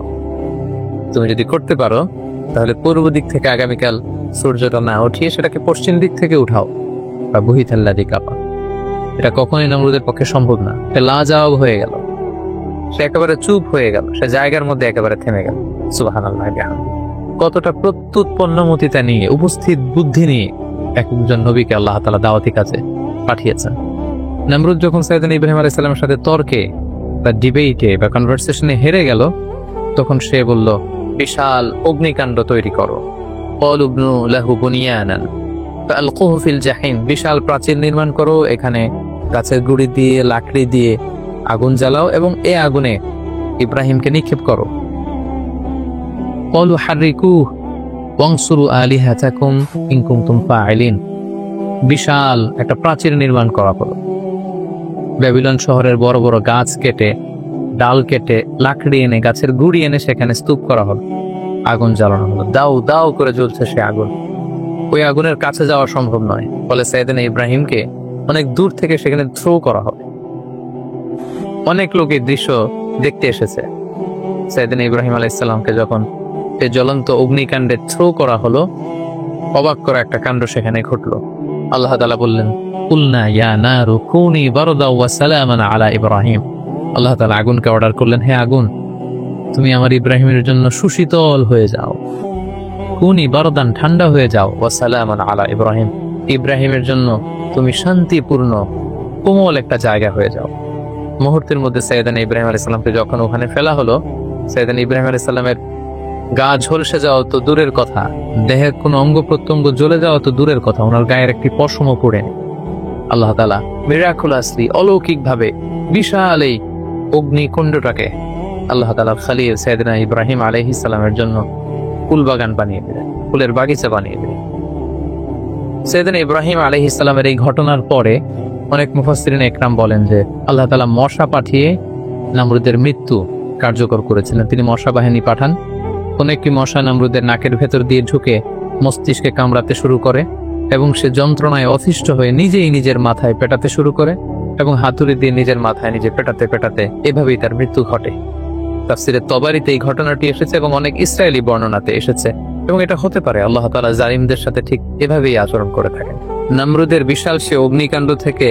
তুমি যদি করতে পারো তাহলে পূর্ব দিক থেকে আগামীকাল সূর্যটা না উঠিয়ে সেটাকে পশ্চিম দিক থেকে উঠাও। বা বুহিতাল্লা দিকাপা, এটা কখনোই নমরুদের পক্ষে সম্ভব না। সে লাজবাব হয়ে গেল, সে একেবারে চুপ হয়ে গেল, সে জায়গার মধ্যে একেবারে থেমে গেল। সুবহানাল্লাহ, কতটা প্রত্যুৎপন্নমতিতা নিয়ে, উপস্থিত বুদ্ধি নিয়ে একজন নবীকে আল্লাহ তাআলা দাওয়াতি কাজে পাঠিয়েছেন। নমরুদ যখন সাইয়েদনা ইব্রাহিম আলাইহিস সালামের সাথে তর্কে বা ডিবেটে বা কনভারসেশনে হেরে গেল, তখন সে বলল, বিশাল অগ্নিকাণ্ড তৈরি করো, ক্বালুবনু লাহু বুনিয়ানান ফাআলকুহু ফিল জাহিম, বিশাল প্রাচীর নির্মাণ করো, এখানে গাছের গুড়ি দিয়ে লাকড়ি দিয়ে আগুন জ্বালাও এবং এই আগুনে ইব্রাহিমকে নিক্ষেপ করো। ক্বালু হাররিকুহু ওয়ানসুরু আলিহাতাকুম ইন কুনতুম ফাইলিন, বিশাল একটা প্রাচীর নির্মাণ করা হলো। ব্যাবিলন শহরের বড় বড় গাছ কেটে, ডাল কেটে, লাকড়ি এনে, গাছের গুড়ি এনে সেখানে স্তূপ করা হলো, আগুন জ্বালানো হলো। দাউ দাউ করে জ্বলছে সে আগুন, ওই আগুনের কাছে যাওয়া সম্ভব নয়। ফলে সাইয়েদনা ইব্রাহিমকে অনেক দূর থেকে সেখানে থ্রো করা হবে। অনেক লোক এই দৃশ্য দেখতে এসেছে। সাইয়েদনা ইব্রাহিম আলাইহিস সালামকে যখন এই জ্বলন্ত অগ্নিকাণ্ডে থ্রো করা হলো, অবাক করা একটা কাণ্ড সেখানে ঘটলো। আল্লাহ তাআলা বললেন, কুলনা ইয়া নারু কুনি বারদাও ওয়া সালামান আলা ইব্রাহিম। আল্লাহ তাআলা আগুনকে অর্ডার করলেন, হে আগুন, তুমি আমার ইব্রাহিমের জন্য সুশীতল হয়ে যাও, কুনি বারদান, ঠান্ডা হয়ে যাও, ওয়া সালামান আলা ইব্রাহিম, ইব্রাহিমের জন্য তুমি শান্তিপূর্ণ কোমল একটা জায়গা হয়ে যাও। মুহূর্তের মধ্যে সাইয়েদনা ইব্রাহিম আলাইহিস সালামকে যখন ওখানে ফেলা হলো, সাইয়েদনা ইব্রাহিম আলাইহিস সালামের গা ঝলসে যাওয়া তো দূরের কথা, দেহের কোনো অঙ্গ প্রত্যঙ্গ জ্বলে যাওয়া তো দূরের কথা, ওনার গায়ের একটি পশমও পড়েনি। আল্লাহ তাআলা মিরাকুলাসলি, অলৌকিক ভাবে বিশাল এই অগ্নিকুণ্ডটাকে আল্লাহ তাআলা খালিল সাইয়েদনা ইব্রাহিম আলাইহিস সালামের জন্য ফুল বাগান বানিয়ে দিলেন, ফুলের বাগিচা বানিয়ে দিলেন। সাইয়েদনা ইব্রাহিম আলাইহিস সালামের এই ঘটনার পরে অনেক মুফাসসিরিন একরাম বলেন যে আল্লাহ তাআলা মশা পাঠিয়ে নমরুদের মৃত্যু কার্যকর করেছিলেন। তিনি মশা বাহিনী পাঠান, কোন একটি মশা নমরুদের নাকের ভেতর দিয়ে ঢুকে মস্তিষ্কে কামড়াতে শুরু করে এবং সে যন্ত্রণায় অতিষ্ঠ হয়ে নিজেই নিজের মাথায় পেটাতে শুরু করে এবং হাতুড়ি দিয়ে নিজের মাথায় নিজে পেটাতে পেটাতে এভাবেই তার মৃত্যু ঘটে। তাফসিরে তবারিতে এই ঘটনাটি এসেছে এবং অনেক ইসরায়েলি বর্ণনাতে এসেছে, এবং এটা হতে পারে আল্লাহ তাআলা জালিমদের সাথে ঠিক এভাবেই আচরণ করে থাকেন। নমরুদের বিশাল সে অগ্নিকাণ্ড থেকে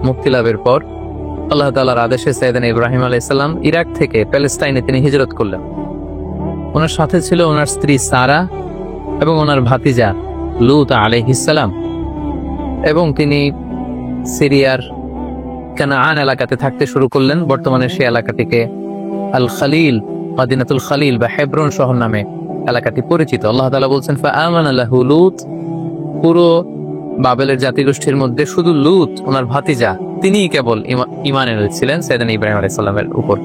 মুক্তি লাভের পর আল্লাহ তাআলার আদেশে সাইয়েদনা ইব্রাহিম আলাইহিস সালাম ইরাক থেকে প্যালেস্টাইনে তিনি হিজরত করলেন। ওনার সাথে ছিল ওনার স্ত্রী সারা এবং ওনার ভাতিজা লূত আলাইহিস সালাম, এবং তিনি সিরিয়ার কানাআন এলাকাতে থাকতে শুরু করলেন। বর্তমানে সেই এলাকাটিকে আল খালিল, মাদিনাতুল খালিল বা হেব্রন শহর নামে এলাকাটি পরিচিত। আল্লাহ তাআলা বলছেন, ফাআমানা লাহু লূত, পুরো বাবেলের জাতিগোষ্ঠীর মধ্যে শুধু লূত ওনার ভাতিজা তিনিই কেবল ঈমান এনেছিলেন সাইয়েদনা ইব্রাহিম আলাইহিস সালামের উপর।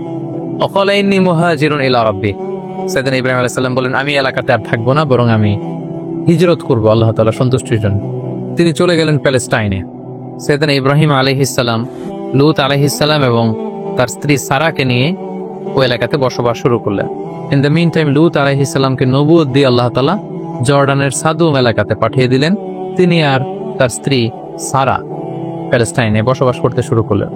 ওয়াকালা ইন্নী মুহাজিরুন ইলা রাব্বি, সাইয়েদনা ইব্রাহিম আলাইহিস সালাম বলেন, আমি এলাকাতে আর থাকবো না, বরং আমি হিজরত করব আল্লাহ তাআলার সন্তুষ্টির জন্য। তিনি চলে গেলেন প্যালেস্টাইনে। সাইয়েদনা ইব্রাহিম আলাইহিস সালাম লূত আলাইহিস সালাম এবং তার স্ত্রী সারাকে নিয়ে ওই এলাকাতে বসবাস শুরু করলেন। ইন দ্য মিন টাইম লূত আলাইহিস সালামকে নবুয়ত দিয়ে আল্লাহ তাআলা জর্ডানের সাদুম এলাকাতে পাঠিয়ে দিলেন। তিনি আর তার স্ত্রী সারা প্যালেস্টাইনে বসবাস করতে শুরু করলেন।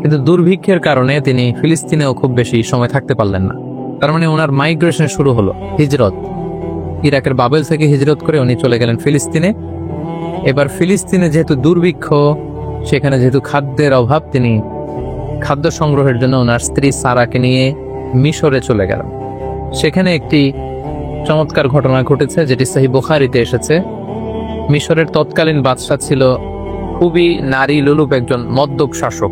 কিন্তু দুর্ভিক্ষের কারণে তিনি ফিলিস্তিনেও খুব বেশি সময় থাকতে পারলেন না। তার মানে ওনার মাইগ্রেশন শুরু হলো, হিজরত। ইরাকের বাবেল থেকে হিজরত করে উনি চলে গেলেন ফিলিস্তিনে। এবার ফিলিস্তিনে যেহেতু দুর্ভিক্ষ, সেখানে যেহেতু খাদ্যের অভাব, তিনি খাদ্য সংগ্রহের জন্য ওনার স্ত্রী সারাকে নিয়ে মিশরে চলে গেলেন। সেখানে একটি চমৎকার ঘটনা ঘটেছে যেটি সহিহ বুখারীতে এসেছে। মিশরের তৎকালীন বাদশা ছিল খুবই নারী লোলুপ একজন মদ্যপ শাসক।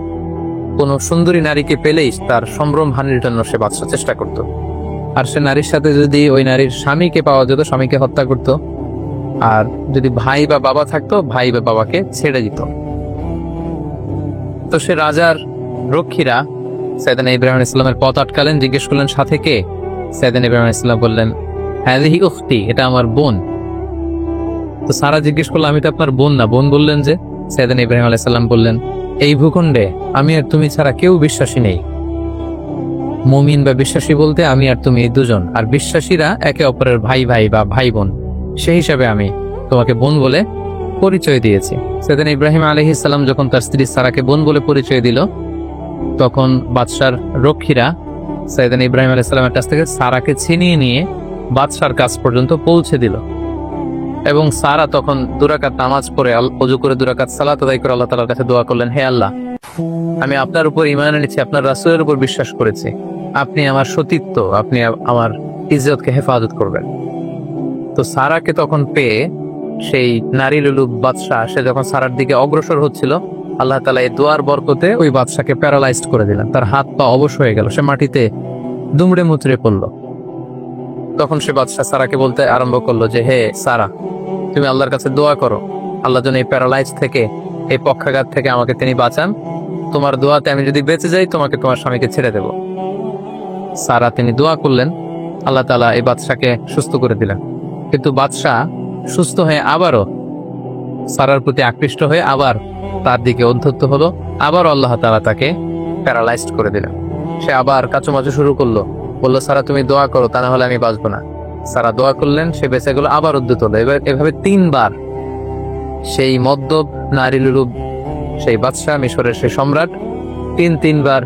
কোন সুন্দরী নারীকে পেলেই তার সম্ভ্রম হানির জন্য সে বাদশা চেষ্টা করত। আর সে নারীর সাথে যদি ওই নারীর স্বামীকে পাওয়া যেত, স্বামীকে হত্যা করত। আর যদি ভাই বা বাবা থাকতো, ভাই বা বাবাকে ছেড়ে দিত। তো সে রাজার রক্ষীরা সাইয়েদনা ইব্রাহিম আলাইহিস সালামের পথ আটকালেন, জিজ্ঞেস করলেন, সাথে কে? সাইয়েদনা ইব্রাহিম আলাইহিস সালাম বললেন, হাযিহি উখতি, এটা আমার বোন। তো সারা জিজ্ঞেস করলো, আমি তো আপনার বোন না। বোন বললেন যে? সাইয়েদনা ইব্রাহিম আলাইহিস সালাম বললেন, এই ভূখণ্ডে আমি আর তুমি ছাড়া কেউ বিশ্বাসী নেই। মুমিন বা বিশ্বাসী বলতে আমি আর তুমি এই দুজন, আর বিশ্বাসীরা একে অপরের ভাই ভাই বা ভাই বোন, সেই হিসাবে আমি তোমাকে বোন বলে পরিচয় দিয়েছি। সেদিন ইব্রাহিম আলাইহিস সালাম যখন তার স্ত্রী সারাকে বোন বলে পরিচয় দিল, তখন বাদশার রক্ষীরা সৈয়দনা ইব্রাহিম আলাইহিস সালামের কাছ থেকে সারাকে ছিনিয়ে নিয়ে বাদশার কাছ পর্যন্ত পৌঁছে দিল। এবং সারা তখন 2 রাকাত নামাজ পড়ে ওযু করে 2 রাকাত সালাত আদায় করে আল্লাহ তাআলার কাছে দোয়া করলেন, হে আল্লাহ, আমি আপনার উপর ঈমান এনেছি, আপনার রাসূলের উপর বিশ্বাস করেছি, আপনি আমার সতীত্ব, আপনি আমার ইজ্জতকে হেফাজত করবেন। তো সারাকে তখন পেয়ে সেই নারী লুলুপ বাদশা, সে যখন সারার দিকে অগ্রসর হচ্ছিল, আল্লাহ তাআলা এই দোয়ার বরকতে ওই বাদশাকে প্যারালাইজড করে দিলেন, তার হাত পা অবশ হয়ে গেল, সে মাটিতে দুমড়ে মুচড়ে পড়ল। তখন সে বাদশা সারাকে বলতে আরম্ভ করলো যে, হে সারা, তুমি আল্লাহর কাছে দোয়া করো, আল্লাহ যেন এই প্যারালাইজ থেকে, এই পক্ষাঘাত থেকে আমাকে তিনি বাঁচান। তোমার দোয়াতে আমি যদি বেঁচে যাই, তোমাকে তোমার স্বামীকে ছেড়ে দেব। সারা তিনি দোয়া করলেন, আল্লাহ তাআলা এই বাদশাকে সুস্থ করে দিলেন। কিন্তু বাদশাহ সুস্থ হয়ে আবারও সারার প্রতি আকৃষ্ট হয়ে আবার তার দিকে উদ্ধত হলো, আবার আল্লাহ তাআলা তাকে প্যারালাইজড করে দিলেন। সে আবার কাচুমাচু শুরু করলো, বললো, সারা তুমি দোয়া করো, তা না হলে আমি বাঁচবো না। সারা দোয়া করলেন, সে বেঁচে গেল, আবার উদ্ধত হলো। এভাবে 3 বার সেই মদ্যপ নারী লুলুপ সেই বাদশাহ, মিশরের সেই সম্রাট, 3 বার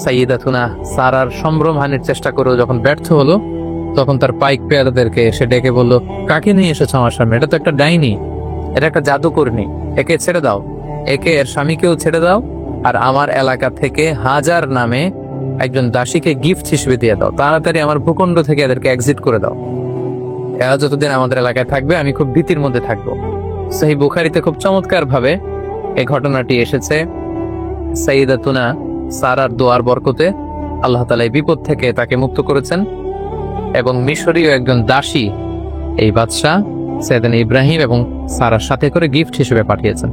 সাইয়্যিদাতুনা সারার সম্ভ্রমহানির চেষ্টা করেও যখন ব্যর্থ হলো, তখন তার পাইক পেয়াদাদেরকে সে ডেকে বলল, কাকে নিয়ে এসেছো আমার সামনে? এটা তো একটা ডাইনি, এটা একটা জাদুকরনী, একে ছেড়ে দাও, একে এর স্বামীকেও ছেড়ে দাও, আর আমার এলাকা থেকে হাজার নামে একজন দাসীকে গিফট হিসেবে দিয়ে দাও, তাড়াতাড়ি আমার ভূখণ্ড থেকে এদেরকে এক্সিট করে দাও। এরা যতদিন আমাদের এলাকায় থাকবে আমি খুব ভীতির মধ্যে থাকবো। সহিহ বুখারীতে খুব চমৎকার ভাবে এই ঘটনাটি এসেছে। সাইয়্যিদাতুনা সারার দোয়ার বরকতে আল্লাহ তাআলা এই বিপদ থেকে তাকে মুক্ত করেছেন, এবং মিশরীয় একজন দাসী এই বাদশা সৈয়দনা ইব্রাহিম এবং সারার সাথে করে গিফট হিসেবে পাঠিয়েছেন।